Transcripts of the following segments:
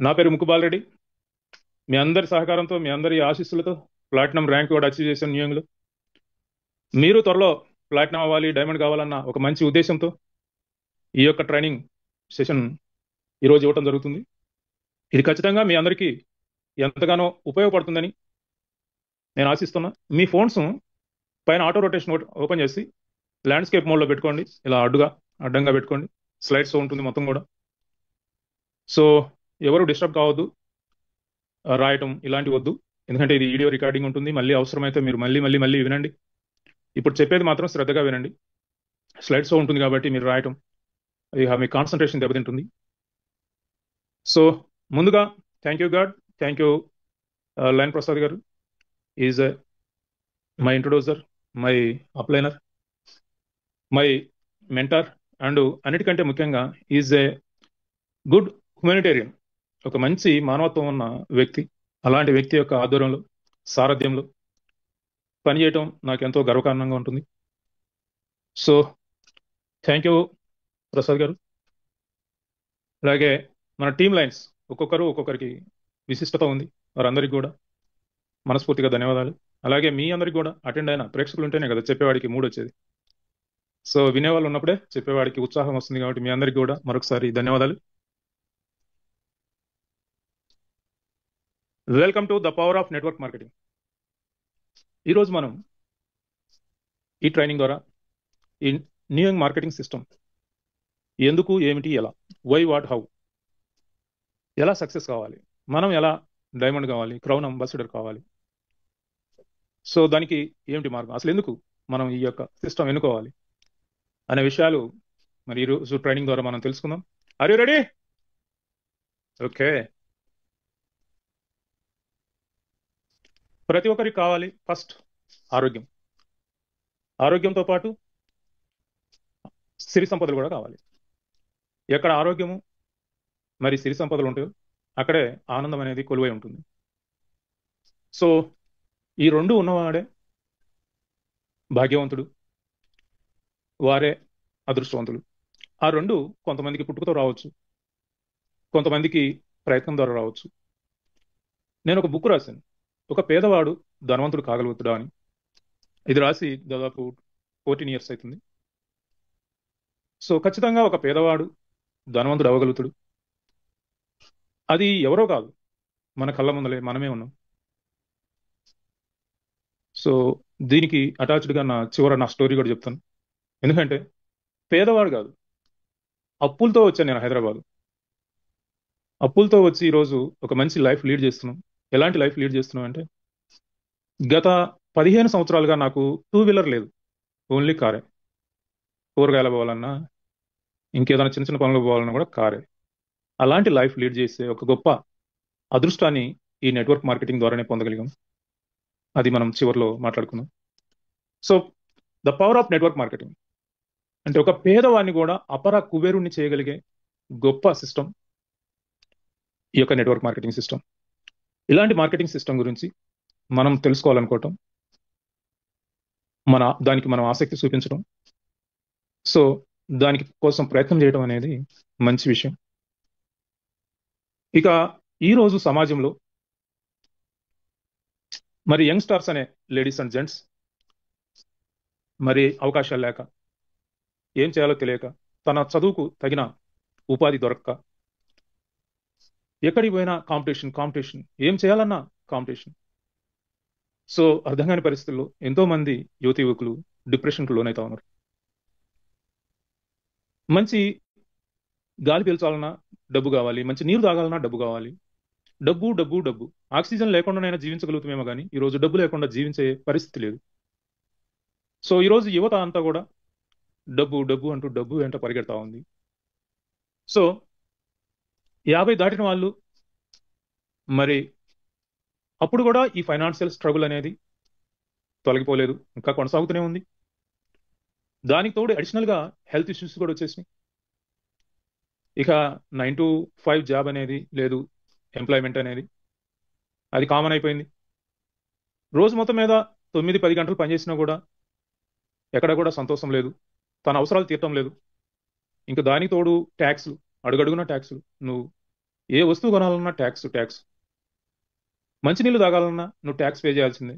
నా పేరు ముక్కుబాలరెడ్డి. మీ అందరి సహకారంతో, మీ అందరి ఆశీస్సులతో ప్లాటినం ర్యాంక్ కూడా అచీవ్ చేశాను న్యూయంగ్లో. మీరు త్వరలో ప్లాటినం అవ్వాలి, డైమండ్ కావాలన్న ఒక మంచి ఉద్దేశంతో ఈ యొక్క ట్రైనింగ్ సెషన్ ఈరోజు ఇవ్వటం జరుగుతుంది. ఇది ఖచ్చితంగా మీ అందరికీ ఎంతగానో ఉపయోగపడుతుందని నేను ఆశిస్తున్నా. మీ ఫోన్స్ పైన ఆటో రొటేషన్ ఓపెన్ చేసి ల్యాండ్స్కేప్ మోడ్లో పెట్టుకోండి. ఇలా అడ్డంగా పెట్టుకోండి. స్లైడ్స్ ఉంటుంది మొత్తం కూడా. సో ఎవరు డిస్టర్బ్ కావద్దు, రాయటం ఇలాంటి వద్దు. ఎందుకంటే ఇది వీడియో రికార్డింగ్ ఉంటుంది. మళ్ళీ అవసరమైతే మీరు మళ్ళీ మళ్ళీ మళ్ళీ వినండి. ఇప్పుడు చెప్పేది మాత్రం శ్రద్ధగా వినండి. స్లైడ్స్ ఉంటుంది కాబట్టి మీరు రాయటం ఇక మీ కాన్సన్ట్రేషన్ దెబ్బతింటుంది. సో ముందుగా thank you God, thank you line Prasad garu. Is my introducer, my upliner, my mentor, and అన్నిటికంటే ముఖ్యంగా ఈజ్ ఏ గుడ్ హ్యుమానిటేరియన్, ఒక మంచి మానవత్వం ఉన్న వ్యక్తి. అలాంటి వ్యక్తి యొక్క ఆధ్వర్యంలో, సారథ్యంలో పనిచేయటం నాకు ఎంతో గర్వకారణంగా ఉంటుంది. సో థ్యాంక్ యూ ప్రసాద్ గారు. అలాగే మన టీమ్ లైన్స్ ఒక్కొక్కరికి విశిష్టత ఉంది. వారందరికీ కూడా మనస్ఫూర్తిగా ధన్యవాదాలు. అలాగే మీ అందరికి కూడా అటెండ్ అయిన ప్రేక్షకులు ఉంటేనే కదా చెప్పేవాడికి మూడ్ వచ్చేది. సో వినేవాళ్ళు ఉన్నప్పుడే చెప్పేవాడికి ఉత్సాహం వస్తుంది. కాబట్టి మీ అందరికి కూడా మరొకసారి ధన్యవాదాలు. Welcome to the power of network marketing. ఈరోజు మనం ఈ ట్రైనింగ్ ద్వారా ఈ న్యూ మార్కెటింగ్ సిస్టమ్ ఎందుకు, ఏమిటి, ఎలా, వై, వాట్, హౌ, ఎలా సక్సెస్ కావాలి, మనం ఎలా డైమండ్ కావాలి, క్రౌన్ అంబాసిడర్ కావాలి, సో దానికి ఏమిటి మార్గం, అసలు ఎందుకు మనం ఈ యొక్క సిస్టమ్ ఎన్నుకోవాలి అనే విషయాలు మరి ఈరోజు ట్రైనింగ్ ద్వారా మనం తెలుసుకుందాం. Are you ready? ఓకే. ప్రతి ఒక్కరికి కావాలి ఫస్ట్ ఆరోగ్యం. ఆరోగ్యంతో పాటు సిరి సంపదలు కూడా కావాలి. ఎక్కడ ఆరోగ్యము మరి సిరి సంపదలు ఉంటాయో అక్కడే ఆనందం అనేది కొలువై ఉంటుంది. సో ఈ రెండు ఉన్నవాడే భాగ్యవంతుడు, వారే అదృష్టవంతుడు. ఆ రెండు కొంతమందికి పుట్టుకతో రావచ్చు, కొంతమందికి ప్రయత్నం ద్వారా రావచ్చు. నేను ఒక బుక్ రాశాను, ఒక పేదవాడు ధనవంతుడు కాగలుగుతాడా అని. ఇది రాసి దాదాపు 14 years అవుతుంది. సో ఖచ్చితంగా ఒక పేదవాడు ధనవంతుడు అవ్వగలుగుతాడు. అది ఎవరో కాదు, మన కళ్ళ ముందలే మనమే ఉన్నాం. సో దీనికి అటాచ్డ్గా నా స్టోరీ కూడా చెప్తాను. ఎందుకంటే పేదవాడు కాదు, అప్పులతో వచ్చాను నేను హైదరాబాద్. అప్పులతో వచ్చి ఈరోజు ఒక మంచి లైఫ్ లీడ్ చేస్తున్నాం. ఎలాంటి లైఫ్ లీడ్ చేస్తున్నాం అంటే, గత 15 సంవత్సరాలుగా నాకు 2 వీలర్ లేదు, ఓన్లీ కారే. కూరగాయలు పోవాలన్నా, ఇంకేదైనా చిన్న చిన్న పనులు పోవాలన్నా కూడా కారే. అలాంటి లైఫ్ లీడ్ చేసే ఒక గొప్ప అదృష్టాన్ని ఈ నెట్వర్క్ మార్కెటింగ్ ద్వారానే పొందగలిగాం. అది మనం చివరిలో మాట్లాడుకుందాం. So the power of network marketing అంటే ఒక పేదవాడిని కూడా అపర కుబేరుణ్ణి చేయగలిగే గొప్ప సిస్టమ్ ఈ యొక్క నెట్వర్క్ మార్కెటింగ్ సిస్టమ్. ఇలాంటి మార్కెటింగ్ సిస్టమ్ గురించి మనం తెలుసుకోవాలనుకోవటం, దానికి మనం ఆసక్తి చూపించడం, సో దానికి కోసం ప్రయత్నం చేయడం అనేది మంచి విషయం. ఇక ఈరోజు సమాజంలో మరి యంగ్స్టర్స్ అనే లేడీస్ అండ్ జెంట్స్ మరి అవకాశాలు లేక, ఏం చేయాలో తెలియక, తన చదువుకు తగిన ఉపాధి దొరక్క, ఎక్కడికి పోయినా కాంపిటీషన్, ఏం చేయాలన్నా కాంపిటీషన్. సో అర్థం కాని పరిస్థితుల్లో ఎంతో మంది యువకులు డిప్రెషన్కు లోనైతా ఉన్నారు. మంచి గాలి పీల్చాలన్నా డబ్బు కావాలి, మంచి నీరు తాగాలన్నా డబ్బు కావాలి. డబ్బు డబ్బు డబ్బు. ఆక్సిజన్ లేకుండానైనా జీవించగలుగుతామేమో కానీ ఈరోజు డబ్బు లేకుండా జీవించే పరిస్థితి లేదు. సో ఈరోజు యువత అంతా కూడా డబ్బు డబ్బు అంటూ డబ్బు వెంట పరిగెడతా ఉంది. సో 50 దాటిన వాళ్ళు మరి అప్పుడు కూడా ఈ ఫైనాన్షియల్ స్ట్రగుల్ అనేది తొలగిపోలేదు, ఇంకా కొనసాగుతూనే ఉంది. దానికి తోడు అడిషనల్గా హెల్త్ ఇష్యూస్ కూడా వచ్చేసినాయి. ఇక 9 to 5 జాబ్ అనేది లేదు, ఎంప్లాయ్మెంట్ అనేది అది కామన్ అయిపోయింది. రోజు మొత్తం మీద 9-10 గంటలు పనిచేసినా కూడా ఎక్కడ కూడా సంతోషం లేదు, తన అవసరాలు తీరటం లేదు. ఇంకా దానికి తోడు ట్యాక్స్లు, అడుగడుగున ట్యాక్స్లు. నువ్వు ఏ వస్తువు కొనాలన్నా ట్యాక్స్ ట్యాక్స్. మంచినీళ్ళు తాగాలన్నా నువ్వు ట్యాక్స్ పే చేయాల్సిందే.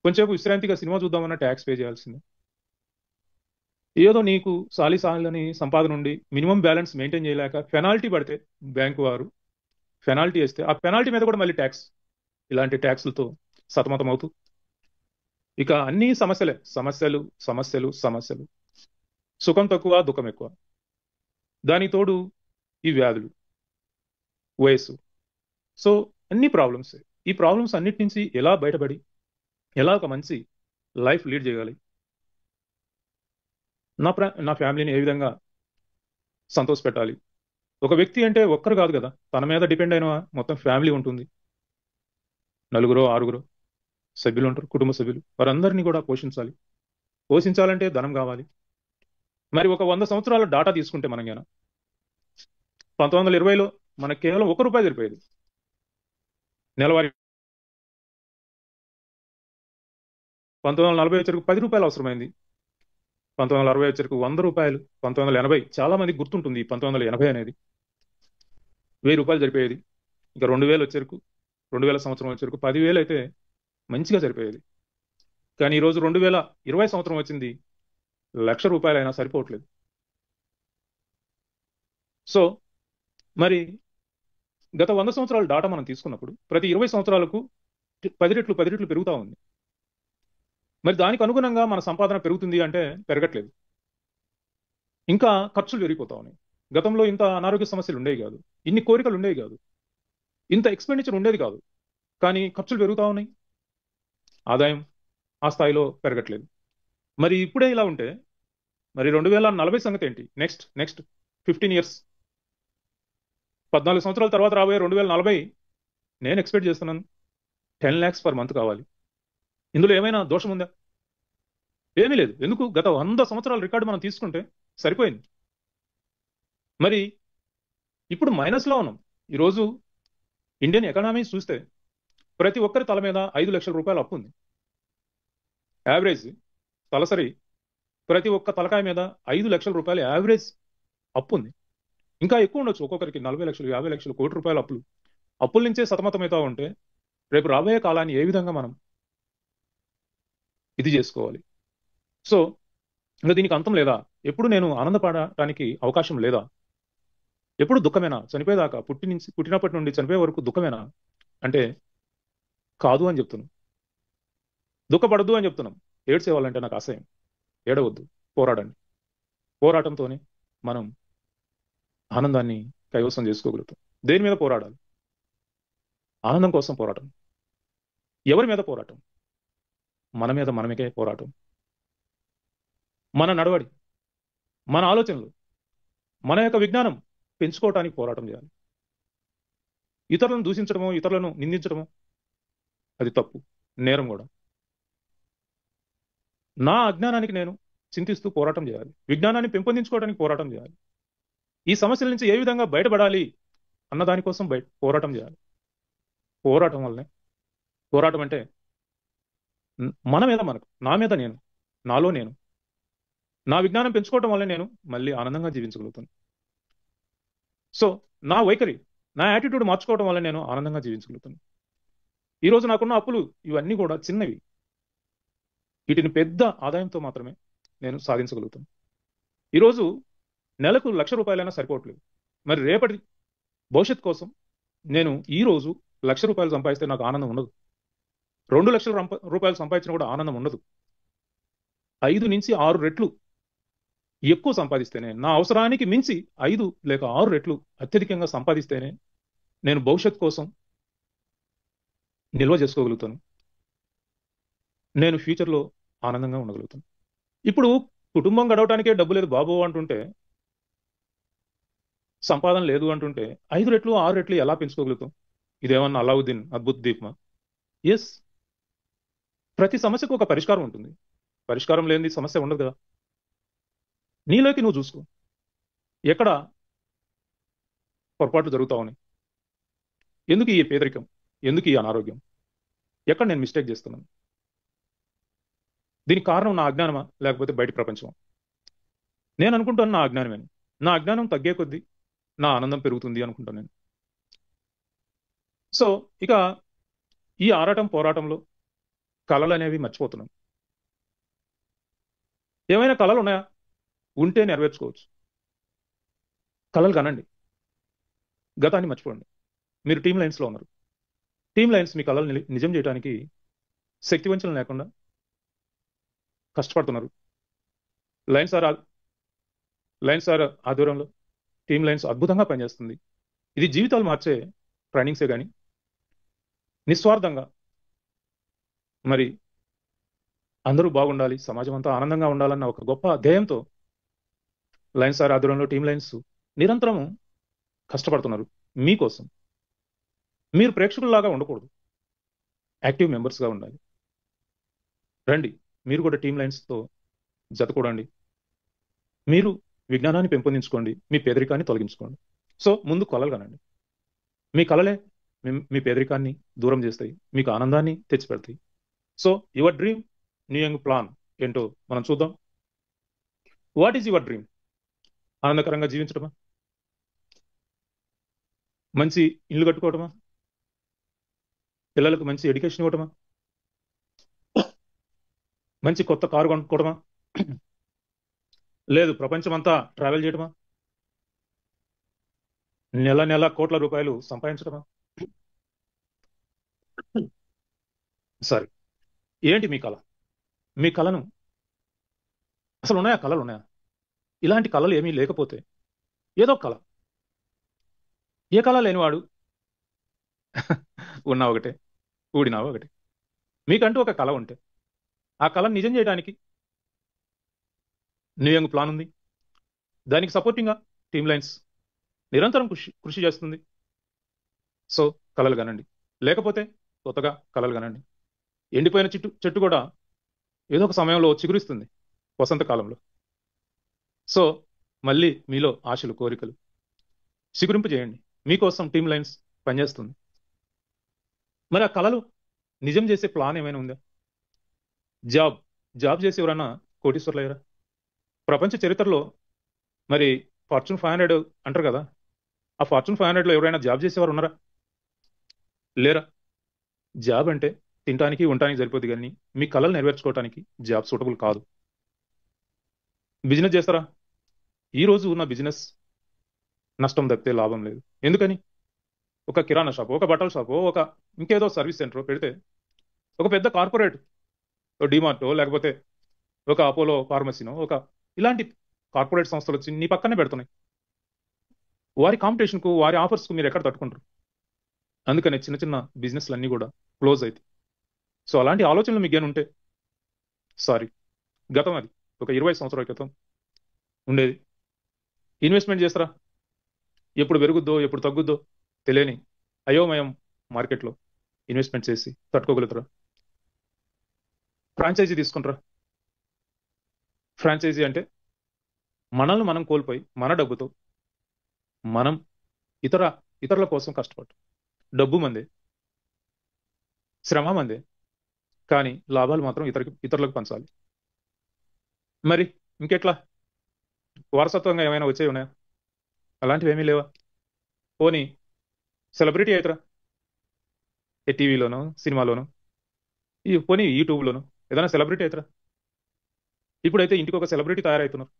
కొంచెంసేపు విశ్రాంతిగా సినిమా చూద్దామన్నా ట్యాక్స్ పే చేయాల్సిందే. ఏదో నీకు సాలిసాలని సంపాదన ఉండి మినిమం బ్యాలెన్స్ మెయింటైన్ చేయలేక పెనాల్టీ పడితే బ్యాంకు వారు పెనాల్టీ వేస్తే ఆ పెనాల్టీ మీద కూడా మళ్ళీ ట్యాక్స్. ఇలాంటి ట్యాక్సులతో సతమతం అవుతూ ఇక అన్ని సమస్యలే, సమస్యలు సమస్యలు సమస్యలు. సుఖం తక్కువ, దుఃఖం ఎక్కువ. దానికి తోడు ఈ వ్యాధులు, వయస్సు. సో అన్ని ప్రాబ్లమ్స్. ఈ ప్రాబ్లమ్స్ అన్నిటి నుంచి ఎలా బయటపడి ఎలా ఒక మంచి లైఫ్ లీడ్ చేయగలి, నా ఫ్యామిలీని ఏ విధంగా సంతోష పెట్టాలి. ఒక వ్యక్తి అంటే ఒక్కరు కాదు కదా, తన మీద డిపెండ్ అయిన మొత్తం ఫ్యామిలీ ఉంటుంది. నలుగురో ఆరుగురో సభ్యులు ఉంటారు, కుటుంబ సభ్యులు. వారందరినీ కూడా పోషించాలి. పోషించాలంటే ధనం కావాలి. మరి ఒక 100 సంవత్సరాల డాటా తీసుకుంటే మనం గాన 1920లో మనకు కేవలం ₹1 సరిపోయేది నెలవారీ. 1940 వచ్చరికి ₹10 అవసరమైంది. 1960 వచ్చరికి ₹100. 1980 చాలా మందికి గుర్తుంటుంది. 1980 అనేది ₹1000 సరిపోయేది. ఇంకా 2000 వచ్చరకు 2000 సంవత్సరం వచ్చరకు 10,000 అయితే మంచిగా సరిపోయేది. కానీ ఈరోజు 2020 సంవత్సరం వచ్చింది, ₹1,00,000 అయినా సరిపోవట్లేదు. సో మరి గత 100 సంవత్సరాల డాటా మనం తీసుకున్నప్పుడు ప్రతి 20 సంవత్సరాలకు 10 రెట్లు 10 రెట్లు పెరుగుతా ఉంది. మరి దానికి అనుగుణంగా మన సంపాదన పెరుగుతుంది అంటే పెరగట్లేదు. ఇంకా ఖర్చులు పెరిగిపోతా ఉన్నాయి. గతంలో ఇంత అనారోగ్య సమస్యలు ఉండేవి కాదు, ఇన్ని కోరికలు ఉండేవి కాదు, ఇంత ఎక్స్పెండిచర్ ఉండేది కాదు. కానీ ఖర్చులు పెరుగుతా ఉన్నాయి, ఆదాయం ఆ స్థాయిలో పెరగట్లేదు. మరి ఇప్పుడే ఇలా ఉంటే మరి 2040 సంగతి ఏంటి? నెక్స్ట్ నెక్స్ట్ 15 ఇయర్స్, 14 సంవత్సరాల తర్వాత రాబోయే 2040 నేను ఎక్స్పెక్ట్ చేస్తున్నాను 10 lakhs పర్ మంత్ కావాలి. ఇందులో ఏమైనా దోషం ఉందా? ఏమీ లేదు. ఎందుకు? గత 100 సంవత్సరాల రికార్డు మనం తీసుకుంటే సరిపోయింది. మరి ఇప్పుడు మైనస్లో ఉన్నాం. ఈరోజు ఇండియన్ ఎకానమీ చూస్తే ప్రతి ఒక్కరి తల మీద ₹5,00,000 అప్పు ఉంది. యావరేజ్ తలసరి ప్రతి ఒక్క తలకాయ మీద ₹5,00,000 యావరేజ్ అప్పు ఉంది. ఇంకా ఎక్కువ ఉండొచ్చు, ఒక్కొక్కరికి 40 లక్షలు, 50 లక్షలు, ₹1,00,00,000 అప్పులు. అప్పుల నుంచే సతమతమవుతా ఉంటే రేపు రాబోయే కాలాన్ని ఏ విధంగా మనం ఇది చేసుకోవాలి? సో ఇంకా దీనికి అంతం లేదా? ఎప్పుడు నేను ఆనందపడటానికి అవకాశం లేదా? ఎప్పుడు దుఃఖమేనా? చనిపోయేదాకా, పుట్టినప్పటి నుండి చనిపోయే వరకు దుఃఖమేనా అంటే కాదు అని చెప్తున్నాం. దుఃఖపడద్దు అని చెప్తున్నాం. ఏడ్చేవాళ్ళంటే నాకు అసహ్యం. ఏడవద్దు, పోరాడండి. పోరాటంతోనే మనం ఆనందాన్ని కైవసం చేసుకోగలుగుతాం. దేని మీద పోరాడాలి? ఆనందం కోసం పోరాటం. ఎవరి మీద పోరాటం? మన మీద మనమే పోరాటం. మన నడవడి, మన ఆలోచనలు, మన యొక్క విజ్ఞానం పెంచుకోవటానికి పోరాటం చేయాలి. ఇతరులను దూషించడమో, ఇతరులను నిందించడమో అది తప్పు, నేరం కూడా. నా అజ్ఞానానికి నేను చింతిస్తూ పోరాటం చేయాలి. విజ్ఞానాన్ని పెంపొందించుకోవడానికి పోరాటం చేయాలి. ఈ సమస్యల నుంచి ఏ విధంగా బయటపడాలి అన్న దానికోసం పోరాటం చేయాలి. పోరాటం వల్లనే, పోరాటం అంటే మన మీద మనకు, నా మీద నేను, నాలో నేను, నా విజ్ఞానం పెంచుకోవటం వల్ల నేను మళ్ళీ ఆనందంగా జీవించగలుగుతాను. సో నా వైఖరి, నా యాటిట్యూడ్ మార్చుకోవడం వల్ల నేను ఆనందంగా జీవించగలుగుతాను. ఈరోజు నాకున్న అప్పులు ఇవన్నీ కూడా చిన్నవి. వీటిని పెద్ద ఆదాయంతో మాత్రమే నేను సాధించగలుగుతాను. ఈరోజు నెలకు ₹1,00,000 సరిపోవట్లేదు. మరి రేపటి భవిష్యత్ కోసం నేను ఈ రోజు ₹1,00,000 సంపాదిస్తే నాకు ఆనందం ఉండదు. ₹2,00,000 సంపాదించినా కూడా ఆనందం ఉండదు. 5 నుంచి 6 రెట్లు ఎక్కువ సంపాదిస్తేనే, నా అవసరానికి మించి 5 లేక 6 రెట్లు అత్యధికంగా సంపాదిస్తేనే నేను భవిష్యత్ కోసం నిల్వ చేసుకోగలుగుతాను. నేను ఫ్యూచర్లో ఆనందంగా ఉండగలుగుతాను. ఇప్పుడు కుటుంబం గడవటానికే డబ్బు లేదు బాబు అంటుంటే, సంపాదన లేదు అంటుంటే 5 రెట్లు 6 రెట్లు ఎలా పెంచుకోగలుగుతాం? ఇదేమన్నా అలావుద్దీన్ అద్భుత దీపమా? ఎస్, ప్రతి సమస్యకు ఒక పరిష్కారం ఉంటుంది. పరిష్కారం లేనిది సమస్య ఉండదు కదా. నీలోకి నువ్వు చూసుకో, ఎక్కడ పొరపాట్లు జరుగుతా ఉన్నాయి, ఎందుకు ఈ పేదరికం, ఎందుకు ఈ అనారోగ్యం, ఎక్కడ నేను మిస్టేక్ చేస్తున్నాను? దీనికి కారణం నా అజ్ఞానమా లేకపోతే బయట ప్రపంచమా? నేను అనుకుంటాను నా అజ్ఞానమేను. నా అజ్ఞానం తగ్గే కొద్దీ నా ఆనందం పెరుగుతుంది అనుకుంటాను నేను. సో ఇక ఈ ఆరాటం పోరాటంలో కళలు అనేవి మర్చిపోతున్నాం. ఏమైనా కళలు ఉన్నాయా? ఉంటే నెరవేర్చుకోవచ్చు. కళలు కనండి. గతాన్ని మర్చిపోండి. మీరు టీమ్ లైన్స్ లో ఉన్నారు. టీమ్ లైన్స్ మీ కళలు నిజం చేయడానికి శక్తి వంచన లేకుండా కష్టపడుతున్నారు. లైన్స్ ఆర్ లైన్స్ ఆర్ ఆధ్వర్యంలో టీమ్ లైన్స్ అద్భుతంగా పనిచేస్తుంది. ఇది జీవితాలు మార్చే ట్రైనింగ్సే కానీ నిస్వార్థంగా మరి అందరూ బాగుండాలి, సమాజం అంతా ఆనందంగా ఉండాలన్న ఒక గొప్ప ధ్యేయంతో లయన్స్ ఆర్ ఆధ్వర్యంలో టీమ్ లైన్స్ నిరంతరం కష్టపడుతున్నారు మీకోసం. మీరు ప్రేక్షకుల్లాగా ఉండకూడదు, యాక్టివ్ మెంబర్స్గా ఉండాలి. రండి, మీరు కూడా టీమ్ లైన్స్తో జతకూడండి. మీరు విజ్ఞానాన్ని పెంపొందించుకోండి, మీ పేదరికాన్ని తొలగించుకోండి. సో ముందు కలలు కనండి. మీ కలలే మీ పేదరికాన్ని దూరం చేస్తాయి, మీకు ఆనందాన్ని తెచ్చిపెడతాయి. So your dream, new young plan ఏంటో మనం చూద్దాం. What is your dream? ఆనందకరంగా జీవించడమా? మంచి ఇల్లు కట్టుకోవటమా? పిల్లలకు మంచి ఎడ్యుకేషన్ ఇవ్వటమా? మంచి కొత్త కారు కొనుక్కోవడమా? లేదు ప్రపంచం అంతా ట్రావెల్ చేయడమా? నెల నెల కోట్ల రూపాయలు సంపాదించడమా? సరే, ఏంటి మీ కళ? మీ కళను అసలు ఉన్నాయా? కళలు ఉన్నాయా? ఇలాంటి కళలు ఏమీ లేకపోతే ఏదో కళ. ఏ కళ లేనివాడు ఉన్నా ఒకటే, ఊడినా ఒకటే. మీకంటూ ఒక కళ ఉంటే ఆ కళను నిజం చేయడానికి న్యూ యంగ్ ప్లాన్ ఉంది. దానికి సపోర్టింగ్గా టీమ్ లైన్స్ నిరంతరం కృషి కృషి చేస్తుంది. సో కళలు కనండి. లేకపోతే కొత్తగా కళలు కనండి. ఎండిపోయిన చెట్టు చెట్టు కూడా ఏదో ఒక సమయంలో చిగురిస్తుంది, వసంతకాలంలో. సో మళ్ళీ మీలో ఆశలు, కోరికలు చిగురింపు చేయండి. మీకోసం టీమ్ లైన్స్ పనిచేస్తుంది. మరి ఆ కళలు నిజం చేసే ప్లాన్ ఏమైనా ఉందా? జాబ్ జాబ్ చేసి ఎవరైనా కోటీశ్వర్లు అయ్యారా? ప్రపంచ చరిత్రలో మరి ఫార్చ్యూన్ 500 అంటారు కదా, ఆ ఫార్చ్యూన్ 500లో ఎవరైనా జాబ్ చేసేవారు ఉన్నారా? లేరా? జాబ్ అంటే తినడానికి ఉండటానికి సరిపోద్ది, కానీ మీ కళలు నెరవేర్చుకోవడానికి జాబ్ సూటబుల్ కాదు. బిజినెస్ చేస్తారా? ఈ రోజు ఉన్న బిజినెస్ నష్టం తప్పితే లాభం లేదు. ఎందుకని? ఒక కిరాణా షాపు, ఒక బట్టల షాపు, ఒక ఇంకేదో సర్వీస్ సెంటర్ పెడితే ఒక పెద్ద కార్పొరేట్ డిమార్టో లేకపోతే ఒక అపోలో ఫార్మసీనో ఒక ఇలాంటి కార్పొరేట్ సంస్థలు వచ్చి నీ పక్కనే పెడుతున్నాయి. వారి కాంపిటీషన్కు, వారి ఆఫర్స్కు మీరు ఎక్కడ తట్టుకుంటారు? అందుకనే చిన్న చిన్న బిజినెస్లు అన్నీ కూడా క్లోజ్ అవుతాయి. సో అలాంటి ఆలోచనలు మీకు ఉంటే సారీ, గతం అది. ఒక 20 సంవత్సరాల క్రితం ఉండేది. ఇన్వెస్ట్మెంట్ చేస్తారా? ఎప్పుడు పెరుగుద్దో ఎప్పుడు తగ్గుద్దో తెలియని అయోమయం మార్కెట్లో ఇన్వెస్ట్మెంట్ చేసి తట్టుకోగలుగుతారా? ఫ్రాంచైజీ తీసుకుంటారా? ఫ్రాంచైజీ అంటే మనల్ని మనం కోల్పోయి మన డబ్బుతో మనం ఇతర ఇతరుల కోసం కష్టపడటం. డబ్బు మందే, శ్రమ మందే, కానీ లాభాలు మాత్రం ఇతరులకు పంచాలి. మరి ఇంకెట్లా? వారసత్వంగా ఏమైనా వచ్చేవి ఉన్నాయా? అలాంటివి ఏమీ లేవా? పోనీ సెలబ్రిటీ అవుతారా? ఏ టీవీలోనో సినిమాలోనో, ఈ పోనీ యూట్యూబ్లోనో ఏదైనా సెలబ్రిటీ అవుతారా? ఇప్పుడైతే ఇంటికి ఒక సెలబ్రిటీ తయారవుతున్నారు.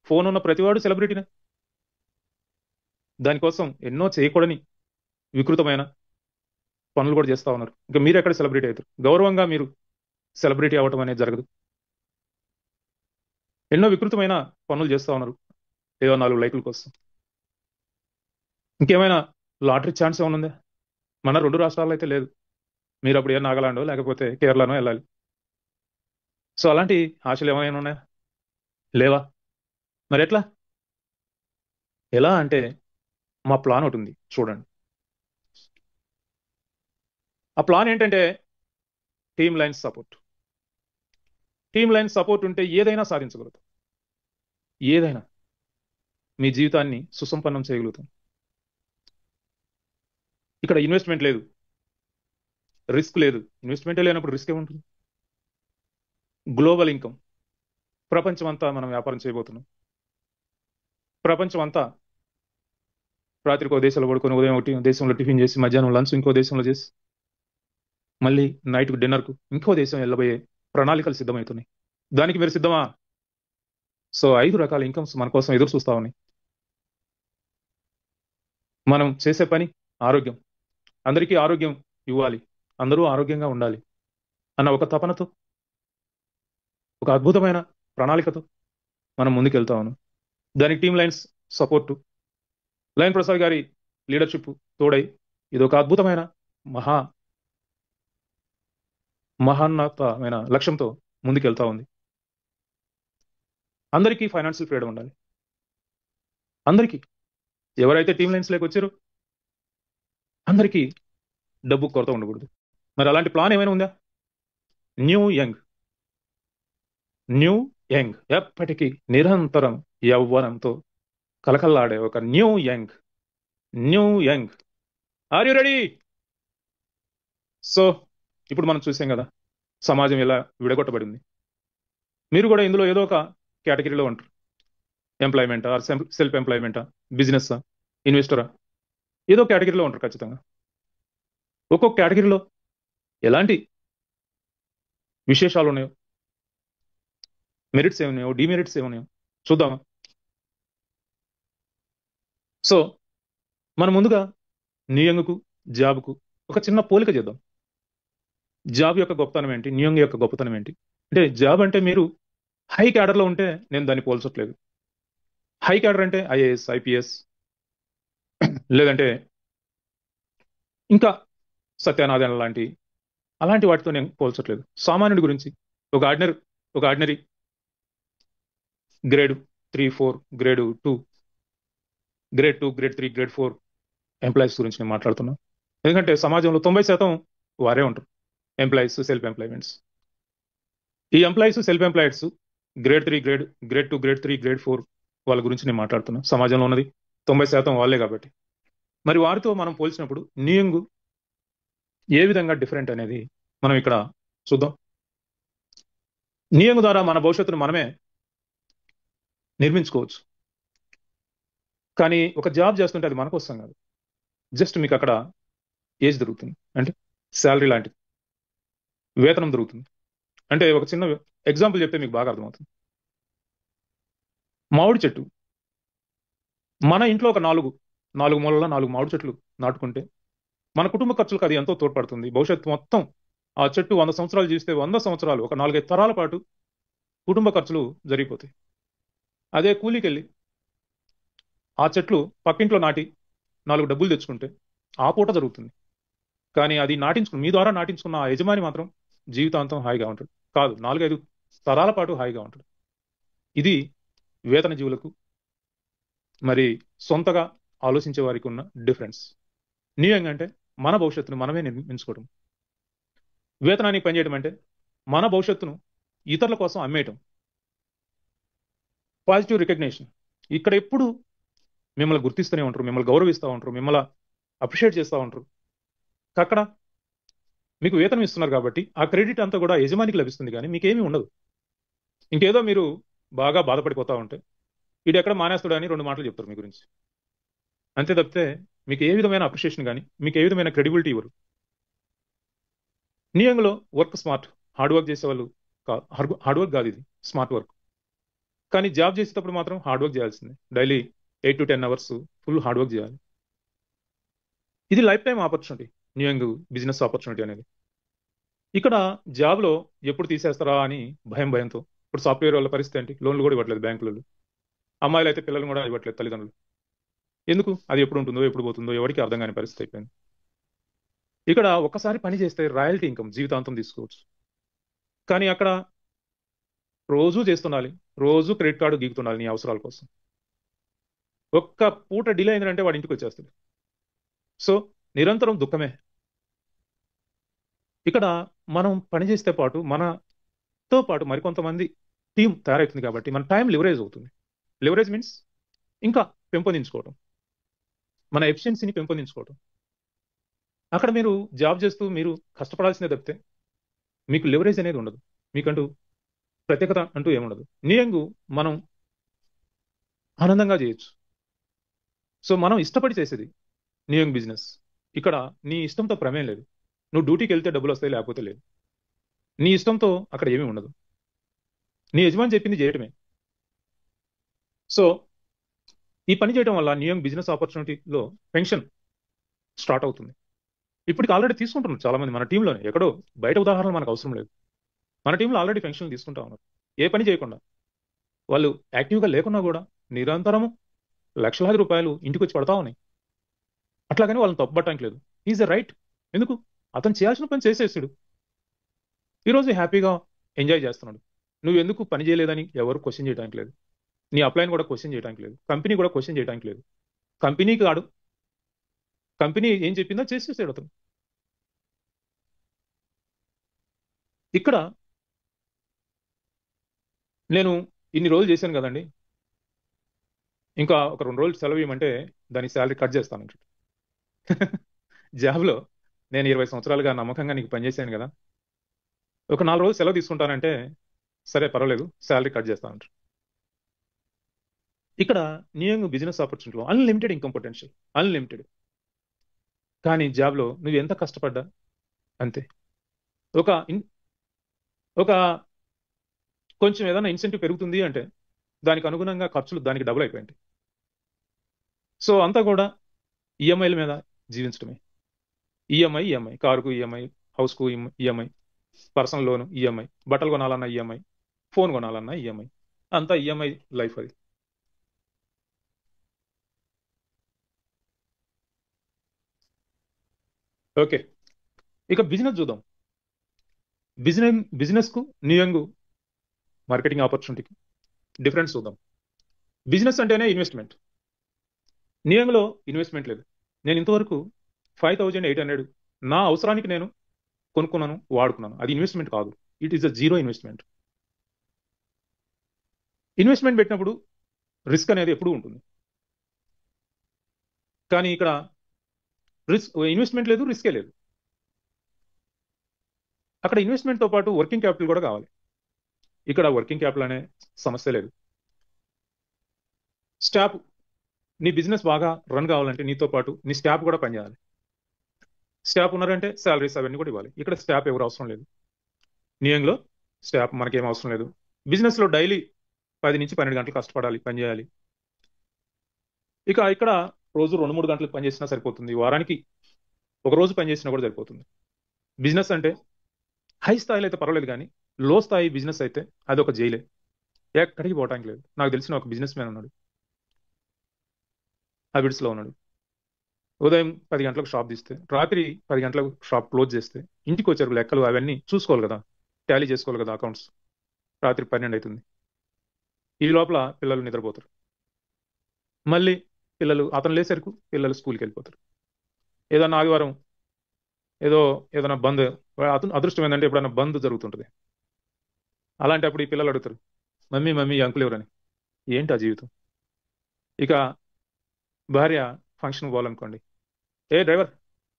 ఫోన్ ఉన్న ప్రతివాడు సెలబ్రిటీనే. దానికోసం ఎన్నో చేయకూడని వికృతమైన పనులు కూడా చేస్తా ఉన్నారు. ఇంకా మీరు ఎక్కడ సెలబ్రిటీ అవుతారు? గౌరవంగా మీరు సెలబ్రిటీ అవ్వటం అనేది జరగదు. ఎన్నో వికృతమైన పనులు చేస్తా ఉన్నారు ఏదో 4 లైకుల కోసం. ఇంకేమైనా లాటరీ ఛాన్స్ ఏమైనా ఉందా? మన 2 రాష్ట్రాల్లో అయితే లేదు. మీరు అప్పుడు ఏ నాగాలాండో లేకపోతే కేరళనో వెళ్ళాలి. సో అలాంటి ఆశలు ఏమైనా ఉన్నాయా? లేవా? మరి ఎట్లా? ఎలా అంటే మా ప్లాన్ ఒకటి ఉంది, చూడండి. ఆ ప్లాన్ ఏంటంటే team line support. Team line support ఉంటే ఏదైనా సాధించగలుగుతాం. ఏదైనా మీ జీవితాన్ని సుసంపన్నం చేయగలుగుతాం. ఇక్కడ ఇన్వెస్ట్మెంట్ లేదు, రిస్క్ లేదు. ఇన్వెస్ట్మెంటే లేనప్పుడు రిస్క్ ఏముంటుంది? గ్లోబల్ ఇన్కమ్, ప్రపంచం అంతా మనం వ్యాపారం చేయబోతున్నాం. ప్రపంచం అంతా రాత్రికి ఒక దేశంలో పడుకొని ఉదయం ఒకటి దేశంలో టిఫిన్ చేసి మధ్యాహ్నం లంచ్ ఇంకో దేశంలో చేసి మళ్ళీ నైట్కు డిన్నర్కు ఇంకో దేశం వెళ్ళబోయే ప్రణాళికలు సిద్ధమవుతున్నాయి. దానికి మీరు సిద్ధమా? సో 5 రకాల ఇన్కమ్స్ మన కోసం ఎదురు చూస్తా ఉన్నాయి. మనం చేసే పని ఆరోగ్యం, అందరికీ ఆరోగ్యం ఇవ్వాలి, అందరూ ఆరోగ్యంగా ఉండాలి అన్న ఒక తపనతో, ఒక అద్భుతమైన ప్రణాళికతో మనం ముందుకెళ్తా ఉన్నాం. దానికి team lines support, lion Prasad గారి లీడర్షిప్ తోడై ఇది ఒక అద్భుతమైన మహాన్నతమైన లక్ష్యంతో ముందుకెళ్తా ఉంది. అందరికీ ఫైనాన్షియల్ ఫ్రీడమ్ ఉండాలి. అందరికీ, ఎవరైతే టీమ్ లైన్స్ లేక వచ్చారో అందరికీ డబ్బు కొరత ఉండకూడదు. మరి అలాంటి ప్లాన్ ఏమైనా ఉందా? న్యూ యంగ్ ఎప్పటికీ నిరంతరం యవ్వనంతో కలకల్లాడే ఒక new young are you ready? So ఇప్పుడు మనం చూసాం కదా సమాజం ఎలా విడగొట్టబడింది. మీరు కూడా ఇందులో ఏదో ఒక కేటగిరీలో ఉంటారు. ఎంప్లాయ్మెంటా, సెల్ఫ్ ఎంప్లాయ్మెంటా, బిజినెస్, ఇన్వెస్టరా, ఏదో కేటగిరీలో ఉంటారు ఖచ్చితంగా. ఒక్కొక్క కేటగిరీలో ఎలాంటి విశేషాలు ఉన్నాయో, మెరిట్స్ ఏమున్నాయో, డిమెరిట్స్ ఏమున్నాయో చూద్దామా? సో మనం ముందుగా న్యూయంగ్కు జాబ్కు ఒక చిన్న పోలిక చేద్దాం. జాబ్ యొక్క గొప్పతనం ఏంటి, న్యూయంగ్ యొక్క గొప్పతనం ఏంటి అంటే, జాబ్ అంటే మీరు హై క్యాడర్లో ఉంటే నేను దాన్ని పోల్చట్లేదు. హై క్యాడర్ అంటే ఐఏఎస్, ఐపీఎస్, లేదంటే ఇంకా సత్యనారాయణ లాంటి అలాంటి వాటితో నేను పోల్చట్లేదు. సామాన్యుడి గురించి ఒక ordinary grade 3, 4, grade 2, grade 3, grade 4 employees గురించి నేను మాట్లాడుతున్నాను. ఎందుకంటే సమాజంలో 90% వారే ఉంటారు ఎంప్లాయీస్, సెల్ఫ్ ఎంప్లాయ్మెంట్స్. ఈ employees, self employeds grade 2, grade 3, grade 4 వాళ్ళ గురించి నేను మాట్లాడుతున్నాను. సమాజంలో ఉన్నది 90% వాళ్ళే కాబట్టి. మరి వారితో మనం పోల్చినప్పుడు న్యూయంగ్ ఏ విధంగా డిఫరెంట్ అనేది మనం ఇక్కడ చూద్దాం. న్యూయంగ్ ద్వారా మన భవిష్యత్తును మనమే నిర్మించుకోవచ్చు. కానీ ఒక జాబ్ చేస్తుంటే అది మనకు వస్తాం కాదు, జస్ట్ మీకు అక్కడ ఏజ్ దొరుకుతుంది, అంటే శాలరీ లాంటిది, వేతనం దొరుకుతుంది. అంటే ఒక చిన్న ఎగ్జాంపుల్ చెప్తే మీకు బాగా అర్థమవుతుంది. మామిడి చెట్టు, మన ఇంట్లో ఒక నాలుగు మూలల 4 మామిడి చెట్లు నాటుకుంటే మన కుటుంబ ఖర్చులకు అది ఎంతో తోడ్పడుతుంది. భవిష్యత్తు మొత్తం ఆ చెట్టు 100 సంవత్సరాలు జీవిస్తే 100 సంవత్సరాలు, ఒక 4-5 తరాల పాటు కుటుంబ ఖర్చులు జరిగిపోతాయి. అదే కూలీకి వెళ్ళి ఆ చెట్లు పక్కింట్లో నాటి 4 డబ్బులు తెచ్చుకుంటే ఆ పూట జరుగుతుంది. కానీ అది మీ ద్వారా నాటించుకున్న ఆ యజమాని మాత్రం జీవితాంతం హాయిగా ఉంటాడు కాదు, 4-5 తరాల పాటు హాయిగా ఉంటాడు. ఇది వేతన జీవులకు, మరి సొంతగా ఆలోచించే వారికి ఉన్న డిఫరెన్స్. న్యూయంగ్ అంటే మన భవిష్యత్తును మనమే నిర్మించుకోవడం. వేతనానికి పనిచేయడం అంటే మన భవిష్యత్తును ఇతరుల కోసం అమ్మేయటం. పాజిటివ్ రికగ్నేషన్, ఇక్కడ ఎప్పుడు మిమ్మల్ని గుర్తిస్తూనే ఉంటారు, మిమ్మల్ని గౌరవిస్తూ ఉంటారు, మిమ్మల్ని అప్రిషియేట్ చేస్తూ ఉంటారు. అక్కడ మీకు వేతనం ఇస్తున్నారు కాబట్టి ఆ క్రెడిట్ అంతా కూడా యజమానికి లభిస్తుంది, కానీ మీకేమీ ఉండదు. ఇంకేదో మీరు బాగా బాధపడిపోతా ఉంటే వీడు ఎక్కడ మానేస్తాడు అని 2 మాటలు చెప్తారు మీ గురించి. అంతే తప్పితే మీకు ఏ విధమైన అప్రిషియేషన్ కానీ, మీకు ఏ విధమైన క్రెడిబిలిటీ ఇవ్వరు. న్యూయంగ్లో వర్క్ స్మార్ట్, హార్డ్ వర్క్ చేసేవాళ్ళు హార్డ్ వర్క్ కాదు, ఇది స్మార్ట్ వర్క్. కానీ జాబ్ చేసేటప్పుడు మాత్రం హార్డ్ వర్క్ చేయాల్సిందే. Daily 8 to 10 hours full hard work చేయాలి. ఇది lifetime opportunity, Newyoung business opportunity అనేది. ఇక్కడ జాబ్లో ఎప్పుడు తీసేస్తారా అని భయంతో, ఇప్పుడు సాఫ్ట్వేర్ వాళ్ళ పరిస్థితి ఏంటి, లోన్లు కూడా ఇవ్వట్లేదు బ్యాంకులలో. అమ్మాయిలు అయితే పిల్లలు కూడా ఇవ్వట్లేదు తల్లిదండ్రులు. ఎందుకు? అది ఎప్పుడు ఉంటుందో ఎప్పుడు పోతుందో ఎవరికి అర్థం కాని పరిస్థితి అయిపోయింది. ఇక్కడ ఒక్కసారి పని చేస్తే రాయల్టీ ఇన్కమ్ జీవితాంతం తీసుకోవచ్చు. కానీ అక్కడ రోజూ చేస్తుండాలి, రోజు క్రెడిట్ కార్డు గీకుతుండాలి నీ అవసరాల కోసం. ఒక్క పూట డిలే అయిందంటే వాడి ఇంటికి వచ్చేస్తుంది. సో నిరంతరం దుఃఖమే. ఇక్కడ మనం పనిచేస్తే పాటు మనతో పాటు మరికొంతమంది టీం తయారవుతుంది కాబట్టి మన టైం లివరేజ్ అవుతుంది. లివరేజ్ మీన్స్ ఇంకా పెంపొందించుకోవటం, మన ఎఫిషియన్సీని పెంపొందించుకోవటం. అక్కడ మీరు జాబ్ చేస్తూ మీరు కష్టపడాల్సిందే తప్పితే మీకు లివరేజ్ అనేది ఉండదు, మీకంటూ ప్రత్యేకత అంటూ ఏముండదు. న్యూయంగ్ మనం ఆనందంగా చేయొచ్చు. సో మనం ఇష్టపడి చేసేది న్యూయంగ్ బిజినెస్. ఇక్కడ నీ ఇష్టంతో ప్రమేయం లేదు. నువ్వు డ్యూటీకి వెళ్తే డబ్బులు వస్తాయి, లేకపోతే లేదు. నీ ఇష్టంతో అక్కడ ఏమీ ఉండదు. నీ యజమాని చెప్పింది చేయటమే. సో ఈ పని చేయడం వల్ల న్యూయంగ్ బిజినెస్ ఆపర్చునిటీలో పెన్షన్ స్టార్ట్ అవుతుంది. ఇప్పటికి ఆల్రెడీ తీసుకుంటున్నారు చాలా మంది మన టీంలోనే. ఎక్కడో బయట ఉదాహరణలు మనకు అవసరం లేదు. మన టీంలో ఆల్రెడీ పెన్షన్లు తీసుకుంటా ఉన్నారు. ఏ పని చేయకుండా, వాళ్ళు యాక్టివ్గా లేకున్నా కూడా నిరంతరము లక్షలాది రూపాయలు ఇంటికి వచ్చి పడతా ఉన్నాయి. అట్లాగని వాళ్ళని తప్పుపట్టడానికి లేదు. Is a right. ఎందుకు? అతను చేయాల్సిన పని చేసేసాడు. ఈరోజు హ్యాపీగా ఎంజాయ్ చేస్తున్నాడు. నువ్వు ఎందుకు పని చేయలేదని ఎవరు క్వశ్చన్ చేయడానికి లేదు. నీ అప్లైని కూడా క్వశ్చన్ చేయడానికి లేదు. కంపెనీ కూడా క్వశ్చన్ చేయడానికి లేదు. కంపెనీకి కాడు, కంపెనీ ఏం చెప్పిందో చేసేసాడు అతను. ఇక్కడ నేను ఇన్ని రోజులు చేశాను కదండి, ఇంకా ఒక 2 రోజులు సెలవు ఇవ్వమంటే దానికి శాలరీ కట్ చేస్తాను. జాబ్లో నేను 20 సంవత్సరాలుగా నమ్మకంగా నీకు పనిచేశాను కదా, ఒక 4 రోజులు సెలవు తీసుకుంటానంటే సరే పర్వాలేదు, శాలరీ కట్ చేస్తానంటారు. ఇక్కడ న్యూయంగ్ బిజినెస్ ఆపర్చునిటీలో అన్లిమిటెడ్ ఇన్కమ్ పొటెన్షియల్, అన్లిమిటెడ్. కానీ జాబ్లో నువ్వు ఎంత కష్టపడ్డా అంతే. ఒక ఒక కొంచెం ఏదైనా ఇన్సెంటివ్ పెరుగుతుంది అంటే దానికి అనుగుణంగా ఖర్చులు దానికి డబుల్ అయిపోయింది. సో అంతా కూడా ఈఎంఐల మీద జీవించడమే. ఈఎంఐ, కారుకు ఈఎంఐ, హౌస్కు ఈఎంఐ, పర్సనల్ లోను ఈఎంఐ, బట్టలు కొనాలన్నా ఈఎంఐ, ఫోన్ కొనాలన్నా ఈఎంఐ, అంతా ఈఎంఐ లైఫ్ అది. ఓకే, ఇక బిజినెస్ చూద్దాం. బిజినెస్కు న్యూయంగ్ మార్కెటింగ్ ఆపర్చునిటీకి డిఫరెన్స్ చూద్దాం. బిజినెస్ అంటేనే ఇన్వెస్ట్మెంట్. న్యూయంగ్లో ఇన్వెస్ట్మెంట్ లేదు. నేను ఇంతవరకు 5800 నా అవసరానికి నేను కొనుక్కున్నాను, వాడుకున్నాను. అది ఇన్వెస్ట్మెంట్ కాదు. It is a zero investment. Investment పెట్టినప్పుడు రిస్క్ అనేది ఎప్పుడూ ఉంటుంది. కానీ ఇక్కడ ఇన్వెస్ట్మెంట్ లేదు, రిస్కే లేదు. అక్కడ ఇన్వెస్ట్మెంట్తో పాటు వర్కింగ్ క్యాపిటల్ కూడా కావాలి. ఇక్కడ వర్కింగ్ క్యాపిటల్ అనే సమస్య లేదు. స్టాఫ్, నీ బిజినెస్ బాగా రన్ కావాలంటే నీతో పాటు నీ స్టాఫ్ కూడా పనిచేయాలి. స్టాఫ్ ఉన్నారంటే శాలరీస్ అవన్నీ కూడా ఇవ్వాలి. ఇక్కడ స్టాఫ్ ఎవరు అవసరం లేదు. న్యూయంగ్లో స్టాఫ్ మనకేం అవసరం లేదు. బిజినెస్లో డైలీ 10 నుంచి 12 గంటలు కష్టపడాలి, పనిచేయాలి. ఇక ఇక్కడ రోజు 2-3 గంటలు పనిచేసినా సరిపోతుంది. వారానికి ఒక రోజు పనిచేసినా కూడా సరిపోతుంది. బిజినెస్ అంటే హై స్థాయిలో అయితే పర్వాలేదు, కానీ లో స్థాయి బిజినెస్ అయితే అది ఒక జైలే. ఎక్కడికి పోవటానికి లేదు. నాకు తెలిసిన ఒక బిజినెస్ మ్యాన్ ఉన్నాడు, హ్యాబిట్స్లో ఉన్నాడు. ఉదయం 10 గంటలకు షాప్ తీస్తే రాత్రి 10 గంటలకు షాప్ క్లోజ్ చేస్తే ఇంటికి వచ్చారు, లెక్కలు అవన్నీ చూసుకోవాలి కదా, టాలీ చేసుకోవాలి కదా అకౌంట్స్. రాత్రి 12 అవుతుంది. ఈ లోపల పిల్లలు నిద్రపోతారు. మళ్ళీ పిల్లలు అతను లేసరికి పిల్లలు స్కూల్కి వెళ్ళిపోతారు. ఏదన్నా ఆదివారం ఏదైనా బంద్, అతను అదృష్టం ఏంటంటే ఎప్పుడైనా బంద్ జరుగుతుంటుంది. అలాంటప్పుడు ఈ పిల్లలు అడుగుతారు, మమ్మీ మమ్మీ ఈ అంకుల్ ఎవరని. ఏంటి ఆ జీవితం. ఇక భార్య ఫంక్షన్ పోవాలనుకోండి, ఏ డ్రైవర్